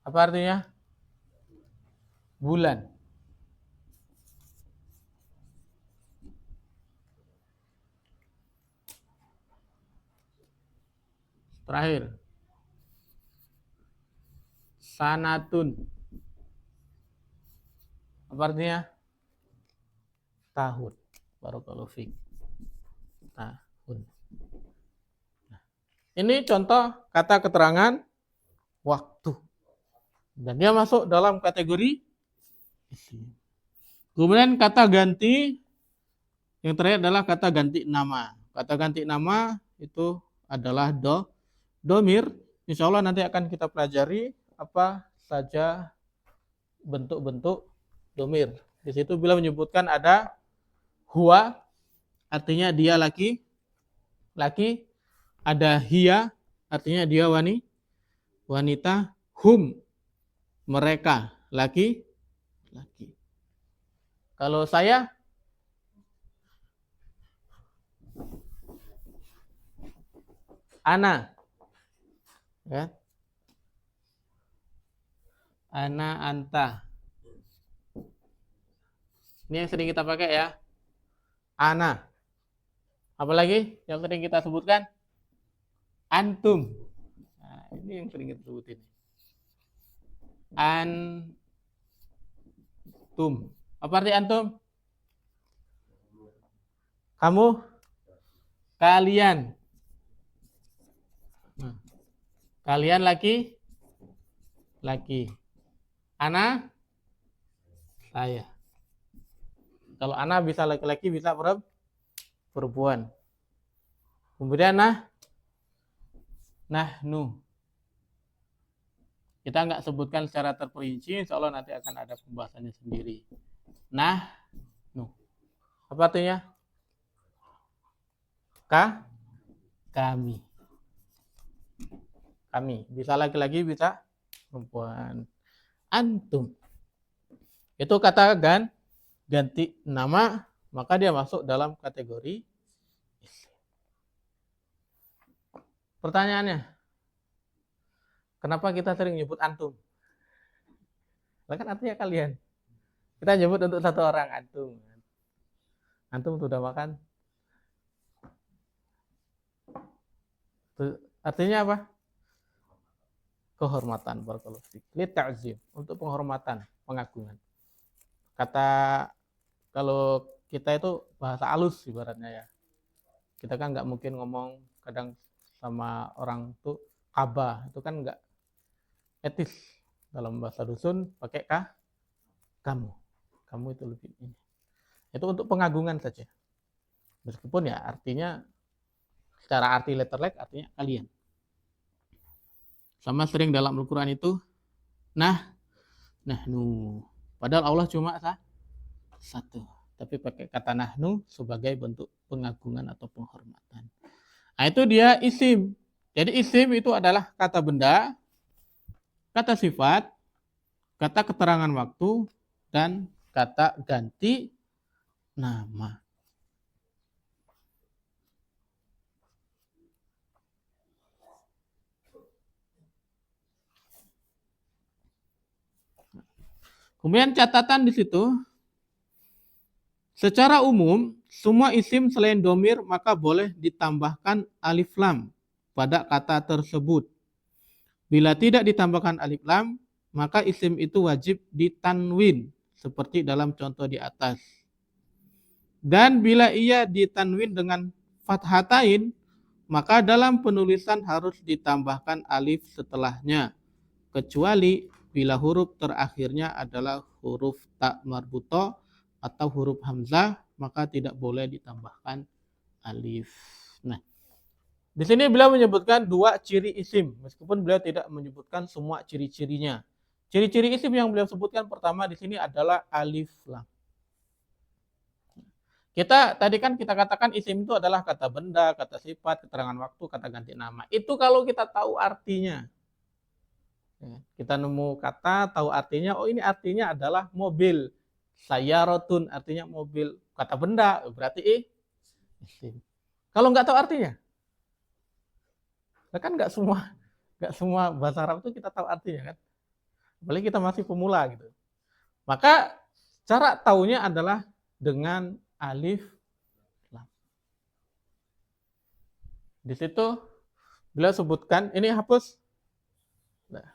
Speaker 1: Apa artinya? Bulan. Terakhir. Sanatun. Apa artinya? Tahun. Barakallahu fiik. Tahun. Nah, ini contoh kata keterangan waktu. Dan dia masuk dalam kategori isim. Kemudian kata ganti yang terakhir adalah kata ganti nama. Kata ganti nama itu adalah domir. Insya Allah nanti akan kita pelajari apa saja bentuk-bentuk domir. Di situ bila menyebutkan ada huwa, artinya dia laki. Ada hiya, artinya dia wanita. Hum, mereka, laki. Kalau saya Ana, ya. Ana, anta. Ini yang sering kita pakai ya. Ana. Apalagi yang sering kita sebutkan? Antum. Nah, ini yang sering kita sebutin. Antum. Apa arti antum? Kamu? Kalian. Nah, kalian laki? Laki. Ana? Saya. Kalau ana bisa laki-laki, bisa perempuan. Kemudian nahnu. Kita nggak sebutkan secara terperinci, insya Allah nanti akan ada pembahasannya sendiri. Nahnu. Apa artinya? Kami. Kami. Bisa laki-laki, bisa perempuan. Antum. Itu kata ganti nama, maka dia masuk dalam kategori isim. Pertanyaannya, kenapa kita sering nyebut antum? Kan artinya kalian. Kita nyebut untuk satu orang, antum. Antum sudah makan? Artinya apa? Kehormatan, barakallahu fiik. Li ta'zim, untuk penghormatan, pengagungan. Kata kalau kita itu bahasa halus ibaratnya ya. Kita kan nggak mungkin ngomong kadang sama orang tuh kaba, itu kan nggak etis. Dalam bahasa dusun pakai kamu. Kamu itu lebih ini. Itu untuk pengagungan saja. Meskipun ya artinya secara arti letterlek artinya kalian. Sama sering dalam Al-Quran itu nahnu. Padahal Allah cuma satu. Tapi pakai kata nahnu sebagai bentuk pengagungan atau penghormatan. Nah itu dia isim. Jadi isim itu adalah kata benda, kata sifat, kata keterangan waktu, dan kata ganti nama. Kemudian catatan di situ, secara umum semua isim selain domir maka boleh ditambahkan alif lam pada kata tersebut. Bila tidak ditambahkan alif lam, maka isim itu wajib ditanwin seperti dalam contoh di atas. Dan bila ia ditanwin dengan fathatain, maka dalam penulisan harus ditambahkan alif setelahnya, kecuali bila huruf terakhirnya adalah huruf ta marbuto atau huruf hamzah, maka tidak boleh ditambahkan alif. Nah, di sini beliau menyebutkan dua ciri isim, meskipun beliau tidak menyebutkan semua ciri-cirinya. Ciri-ciri isim yang beliau sebutkan pertama di sini adalah alif lam. Kita tadi kan kita katakan isim itu adalah kata benda, kata sifat, keterangan waktu, kata ganti nama. Itu kalau kita tahu artinya. Kita nemu kata, tahu artinya, oh ini artinya adalah mobil. Sayyarotun artinya mobil. Kata benda, berarti isim. Kalau nggak tahu artinya, kan nggak semua bahasa Arab itu kita tahu artinya kan. Apalagi kita masih pemula gitu. Maka cara taunya adalah dengan alif lam. Di situ beliau sebutkan, ini hapus. Nah.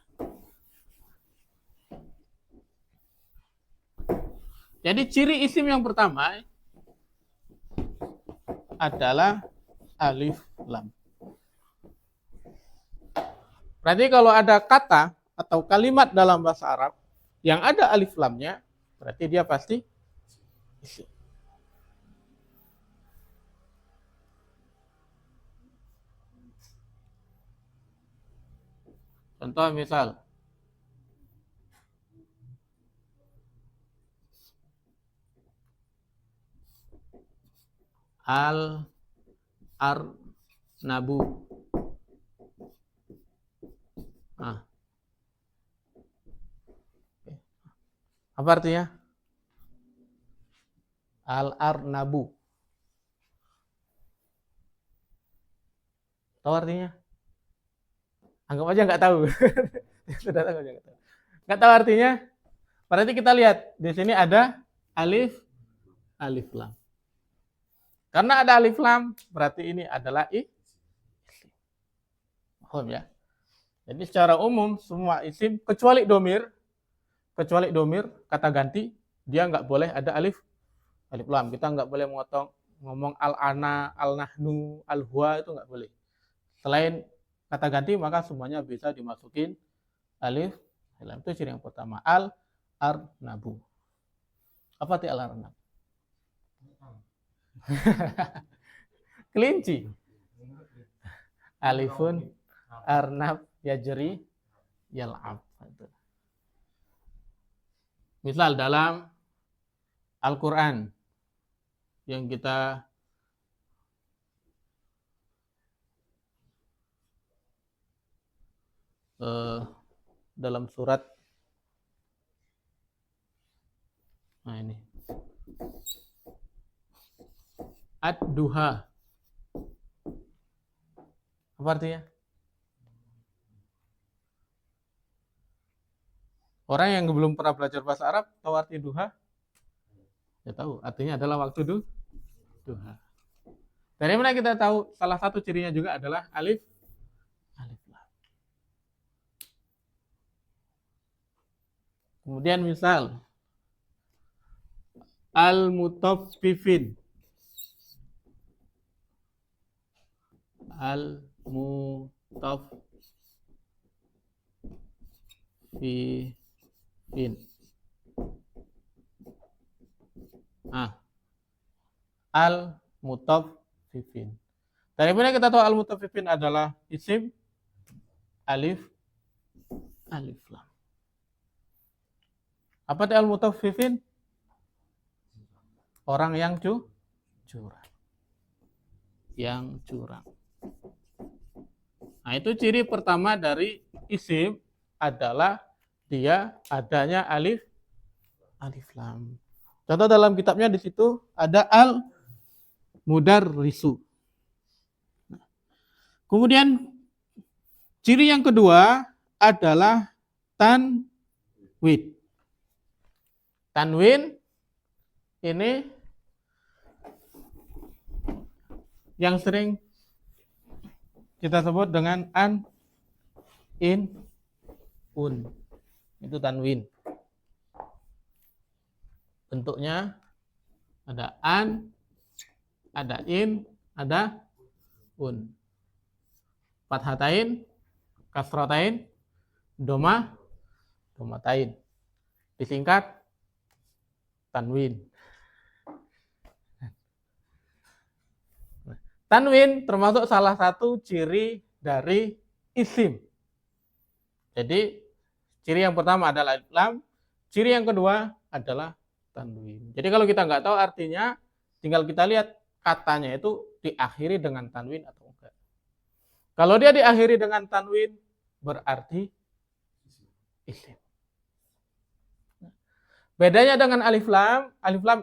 Speaker 1: Jadi ciri isim yang pertama adalah alif lam. Berarti kalau ada kata atau kalimat dalam bahasa Arab yang ada alif lamnya, berarti dia pasti isim. Contoh misal, al-arnabu. Nah. Apa artinya? Al-arnabu. Tahu artinya? Anggap aja nggak tahu. Sudah tahu aja nggak tahu. Nggak tahu artinya. Berarti kita lihat di sini ada alif lam. Karena ada alif lam, berarti ini adalah isim. Paham ya? Jadi secara umum semua isim kecuali domir kata ganti, dia nggak boleh ada alif lam. Kita nggak boleh ngomong al-ana, al-nahnu, al-huwa, itu nggak boleh. Selain kata ganti, maka semuanya bisa dimasukin alif lam. Itu ciri yang pertama. Al-arnabu. Apa itu al-arnab? Kelinci. Alifun, arnab, yajri, yal'ab. Misal dalam Al-Quran yang kita dalam surat ini Ad-Duha. Apa artinya? Orang yang belum pernah belajar bahasa Arab tahu arti duha? Ya tahu, artinya adalah waktu duha. Dari mana kita tahu? Salah satu cirinya juga adalah alif lam. Kemudian misal al-mutaffifin. Al-mutaffifin. Al-mutaffifin. Dari mana kita tahu al-mutaffifin adalah isim? Alif lam. Apa itu al-mutaffifin? Orang yang curang. Yang curang. Nah, itu ciri pertama dari isim adalah dia adanya alif lam. Contoh dalam kitabnya di situ ada al-mudarrisu. Kemudian ciri yang kedua adalah tanwin. Tanwin ini yang sering kita sebut dengan an, in, un. Itu tanwin. Bentuknya ada an, ada in, ada un. Fathatain, kasratain, domatain. Disingkat tanwin. Tanwin termasuk salah satu ciri dari isim. Jadi ciri yang pertama adalah alif lam, ciri yang kedua adalah tanwin. Jadi kalau kita nggak tahu artinya, tinggal kita lihat katanya itu diakhiri dengan tanwin atau enggak. Kalau dia diakhiri dengan tanwin, berarti isim. Bedanya dengan alif lam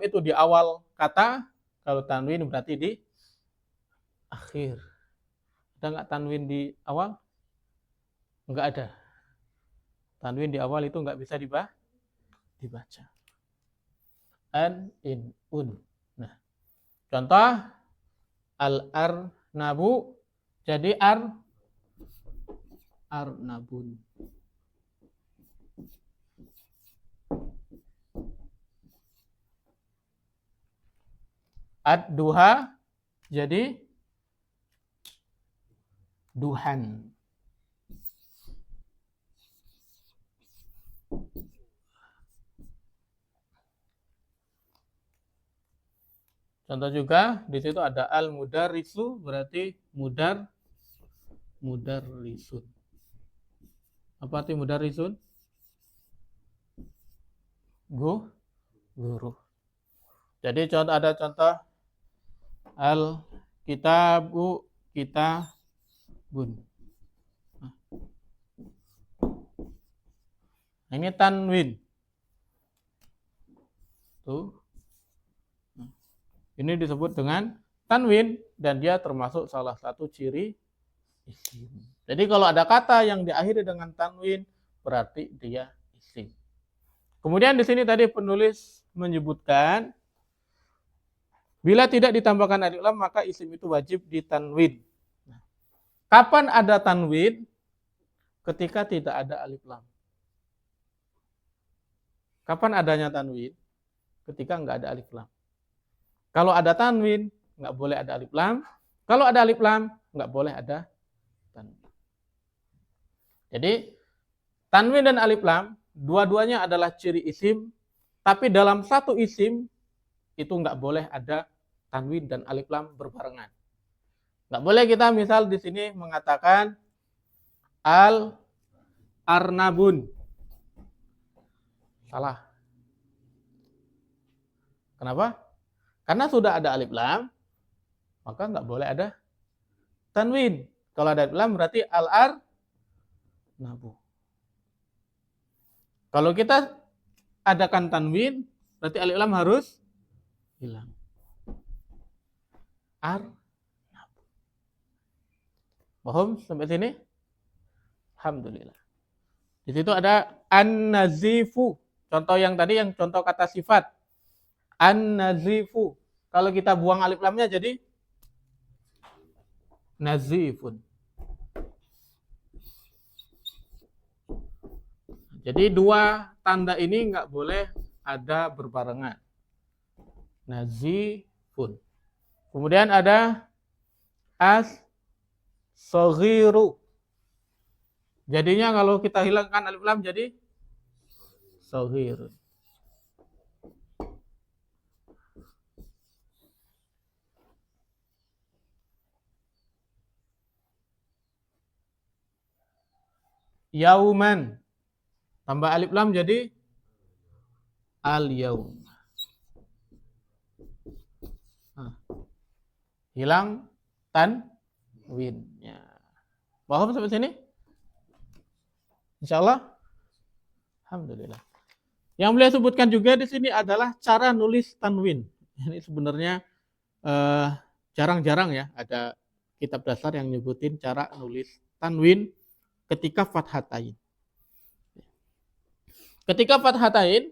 Speaker 1: itu di awal kata, kalau tanwin berarti di akhir. Ada nggak tanwin di awal? Nggak ada. Tanwin di awal itu nggak bisa dibaca. An, in, un. Nah, contoh al-arnabu jadi arnabun. Ad-duha jadi duhan. Contoh juga di situ ada al-mudarrisu berarti mudarrisun. Apa arti mudarrisun? Guru. Jadi ada contoh al-kitabu kitabun. Nah, ini tanwin. Tuh. Ini disebut dengan tanwin dan dia termasuk salah satu ciri isim. Jadi kalau ada kata yang diakhiri dengan tanwin, berarti dia isim. Kemudian di sini tadi penulis menyebutkan bila tidak ditambahkan alif lam maka isim itu wajib ditanwin. Kapan ada tanwin? Ketika tidak ada alif lam. Kapan adanya tanwin? Ketika nggak ada alif lam. Kalau ada tanwin, nggak boleh ada alif lam. Kalau ada alif lam, nggak boleh ada tanwin. Jadi, tanwin dan alif lam, dua-duanya adalah ciri isim, tapi dalam satu isim, itu nggak boleh ada tanwin dan alif lam berbarengan. Nggak boleh kita misal di sini mengatakan al-arnabun. Salah. Kenapa? Karena sudah ada alif lam, maka nggak boleh ada tanwin. Kalau ada alif lam berarti al-arnabu. Kalau kita adakan tanwin, berarti alif lam harus hilang. Arnabu. Paham sampai sini? Alhamdulillah. Di situ ada an-nazifu. Contoh yang tadi yang contoh kata sifat. An-nazifu. Kalau kita buang alif lamnya jadi nazifun. Jadi dua tanda ini nggak boleh ada berbarengan. Nazifun. Kemudian ada as-saghiru. Jadinya kalau kita hilangkan alif lam jadi saghirun. Yauman. Tambah alif lam jadi al-yaum. Hilang tanwinnya. Paham sampai sini? Insyaallah. Alhamdulillah. Yang beliau sebutkan juga di sini adalah cara nulis tanwin. Ini sebenarnya jarang-jarang ya ada kitab dasar yang nyebutin cara nulis tanwin ketika fathatain. Ketika fathatain,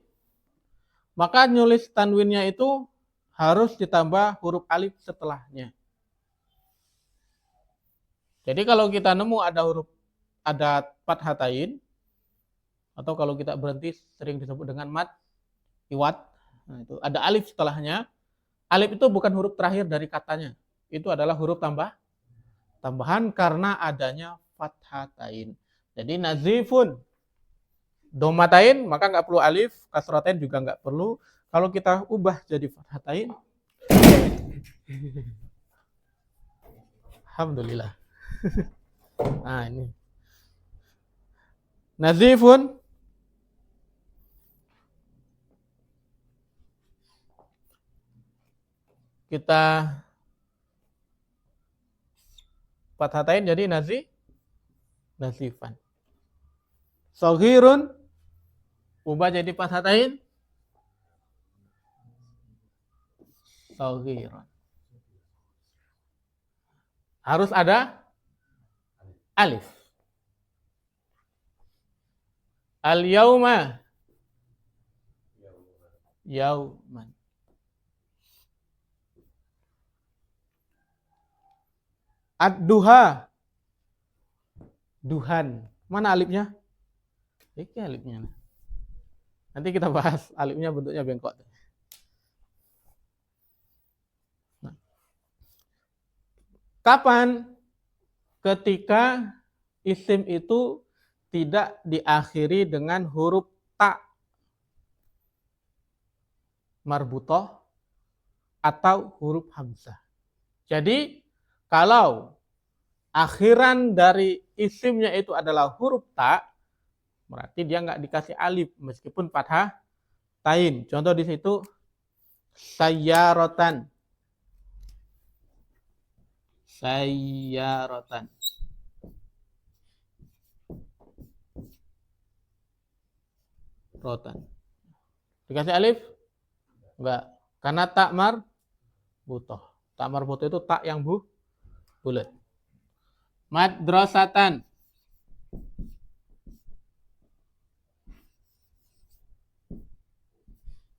Speaker 1: maka nulis tanwinnya itu harus ditambah huruf alif setelahnya. Jadi kalau kita nemu ada fathatain, atau kalau kita berhenti sering disebut dengan mad iwat, nah itu ada alif setelahnya. Alif itu bukan huruf terakhir dari katanya, itu adalah huruf tambahan karena adanya fathatain. Jadi nazifun, domatain maka nggak perlu alif, kasratain juga nggak perlu. Kalau kita ubah jadi fathatain, alhamdulillah. Nah ini nazifun. Kita fathatain jadi nazifan. Saghirun ubah jadi fathatain saghiran. Harus ada alif. Al-yauma yauman. Ad-duha duhan. Mana alifnya? Ini alifnya. Nanti kita bahas alifnya bentuknya bengkok. Nah. Kapan? Ketika isim itu tidak diakhiri dengan huruf ta marbutoh atau huruf hamzah. Jadi kalau akhiran dari isimnya itu adalah huruf ta, berarti dia nggak dikasih alif meskipun fathah tain. Contoh di situ sayyaratan. Sayyaratan. Rotan. Dikasih alif? Enggak. Karena tak marbutoh. Tak marbutoh itu tak yang bulat. Madrasatan.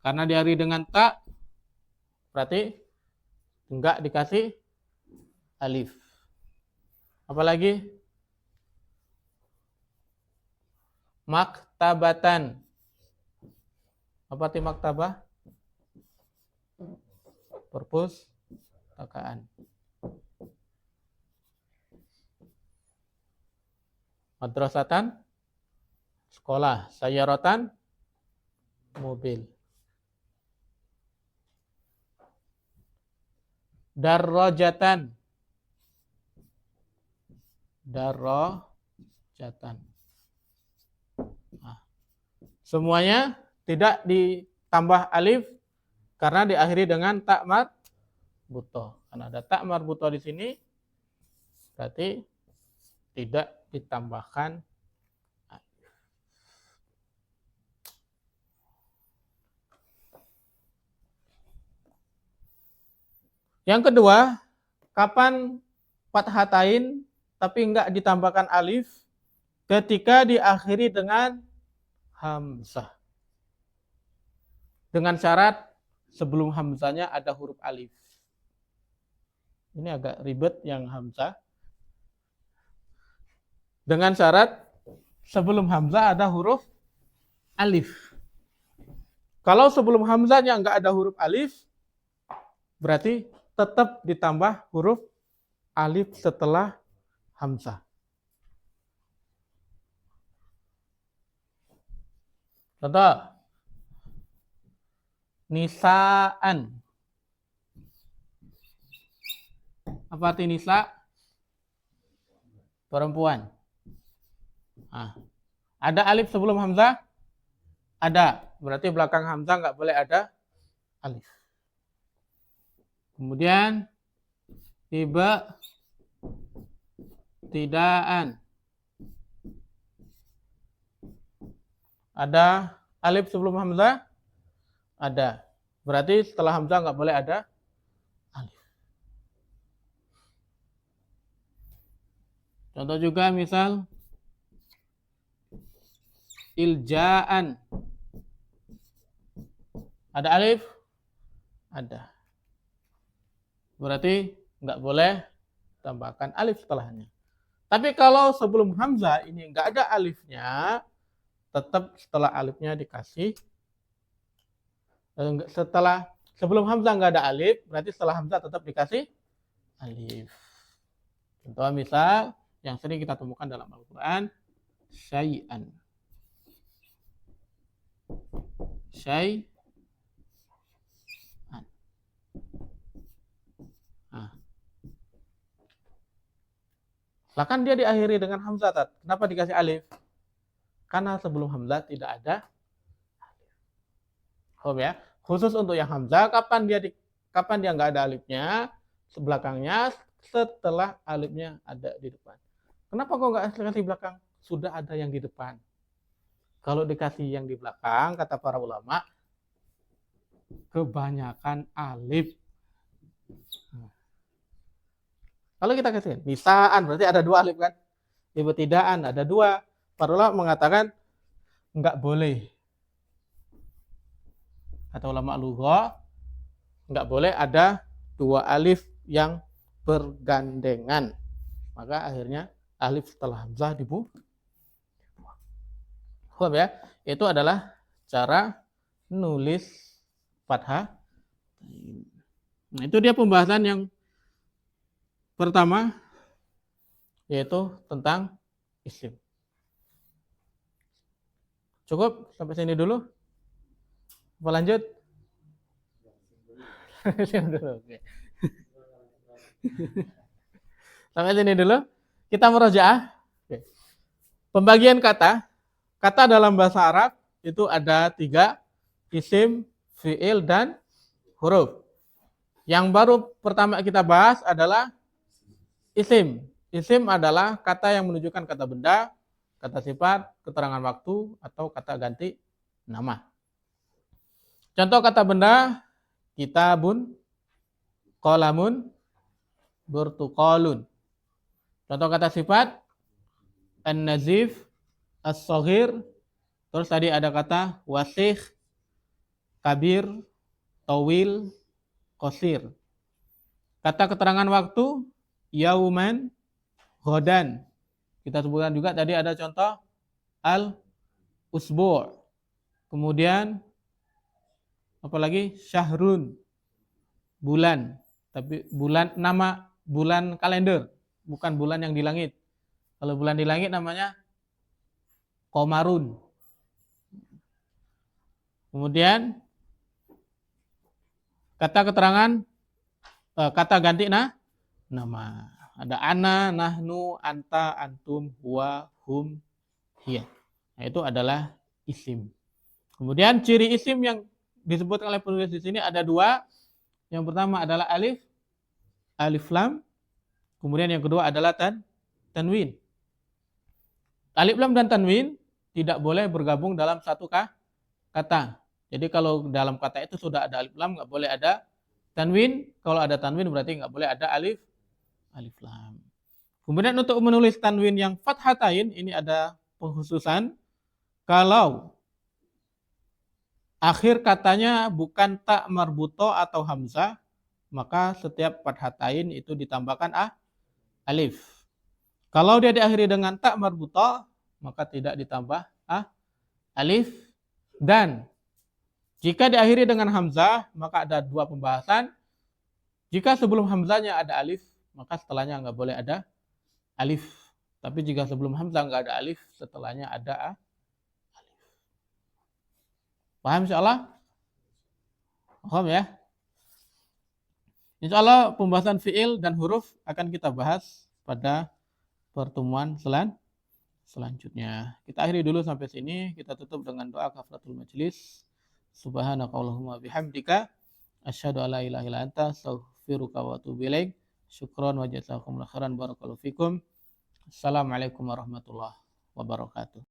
Speaker 1: Karena diakhiri dengan ta, berarti enggak dikasih alif. Apalagi? Maktabatan. Apa arti maktabah? Perpustakaan. Madrasatan, sekolah. Sayyaratan, mobil. Darrajatan. Darrajatan. Nah, semuanya tidak ditambah alif karena diakhiri dengan ta marbutoh. Karena ada ta marbutoh di sini, berarti tidak ditambahkan alif. Yang kedua, kapan fathatain tapi enggak ditambahkan alif? Ketika diakhiri dengan hamzah. Dengan syarat sebelum hamzahnya ada huruf alif. Ini agak ribet yang hamzah. Dengan syarat sebelum hamzah ada huruf alif. Kalau sebelum hamzahnya enggak ada huruf alif, berarti tetap ditambah huruf alif setelah hamzah. Contoh, nisaan. Apa arti nisa? Perempuan. Nah, ada alif sebelum hamzah? Ada. Berarti belakang hamzah nggak boleh ada alif. Kemudian tiba tidaan. Ada alif sebelum hamzah? Ada. Berarti setelah hamzah nggak boleh ada alif. Contoh juga misal iljaan. Ada alif? Ada. Berarti nggak boleh tambahkan alif setelahnya. Tapi kalau sebelum hamzah ini nggak ada alifnya, tetap setelah alifnya dikasih, sebelum hamzah nggak ada alif, berarti setelah hamzah tetap dikasih alif. Contoh misal yang sering kita temukan dalam Al-Quran, syai'an. Syai'an. Nah. Lah kan dia diakhiri dengan hamzah, kenapa dikasih alif? Karena sebelum hamzah tidak ada alif. Paham ya? Khusus untuk yang hamzah, kapan dia nggak ada alifnya? Sebelakangnya setelah alifnya ada di depan. Kenapa kok nggak dikasih belakang? Sudah ada yang di depan. Kalau dikasih yang di belakang, kata para ulama, kebanyakan alif. Kalau kita kasih nisaan, berarti ada dua alif kan? Ibtidaan ada dua. Para ulama mengatakan nggak boleh. Kata ulama lughah, nggak boleh ada dua alif yang bergandengan. Maka akhirnya alif setelah hamzah dibuang. Paham ya? Itu adalah cara nulis fathah. Nah, itu dia pembahasan yang pertama, yaitu tentang isim. Cukup sampai sini dulu. Apa lanjut? Oke. Sampai sini dulu. Kita murojaah. Pembagian kata. Kata dalam bahasa Arab itu ada 3, isim, fi'il, dan huruf. Yang baru pertama kita bahas adalah isim. Isim adalah kata yang menunjukkan kata benda, kata sifat, keterangan waktu, atau kata ganti nama. Contoh kata benda, kitabun, qalamun, burtuqalun. Contoh kata sifat an-nazif, as-saghir, terus tadi ada kata wasikh, kabir, tawil, qasir. Kata keterangan waktu yauman, ghadan. Kita sebutkan juga tadi ada contoh al-usbu'. Kemudian apalagi syahrun, bulan. Tapi bulan nama bulan kalender, bukan bulan yang di langit. Kalau bulan di langit namanya qamarun. Kemudian kata keterangan kata ganti nama. Ada ana, nahnu, anta, antum, huwa, hum, hiya. Nah, itu adalah isim. Kemudian ciri isim yang disebutkan oleh penulis di sini ada dua. Yang pertama adalah alif lam. Kemudian yang kedua adalah tanwin. Alif lam dan tanwin tidak boleh bergabung dalam satu kata. Jadi kalau dalam kata itu sudah ada alif lam, nggak boleh ada tanwin. Kalau ada tanwin berarti nggak boleh ada alif lam. Kemudian untuk menulis tanwin yang fathatain ini ada pengkhususan. Kalau akhir katanya bukan ta marbuto atau hamzah, maka setiap fathatain itu ditambahkan alif. Kalau dia diakhiri dengan ta marbuto, maka tidak ditambah alif. Dan jika diakhiri dengan hamzah, maka ada dua pembahasan. Jika sebelum hamzahnya ada alif, maka setelahnya nggak boleh ada alif. Tapi jika sebelum hamzah nggak ada alif, setelahnya ada alif. Paham insyaallah? Paham ya? Insyaallah pembahasan fiil dan huruf akan kita bahas pada pertemuan selanjutnya. Kita akhiri dulu sampai sini. Kita tutup dengan doa kafaratul majlis. Subhanakallahumma bihamdika asyhadu alla ilaha illa anta astaghfiruka wa atubu ilaik. Syukran wa jazakumullahu khairan barakallahu fikum. Assalamualaikum warahmatullahi wabarakatuh.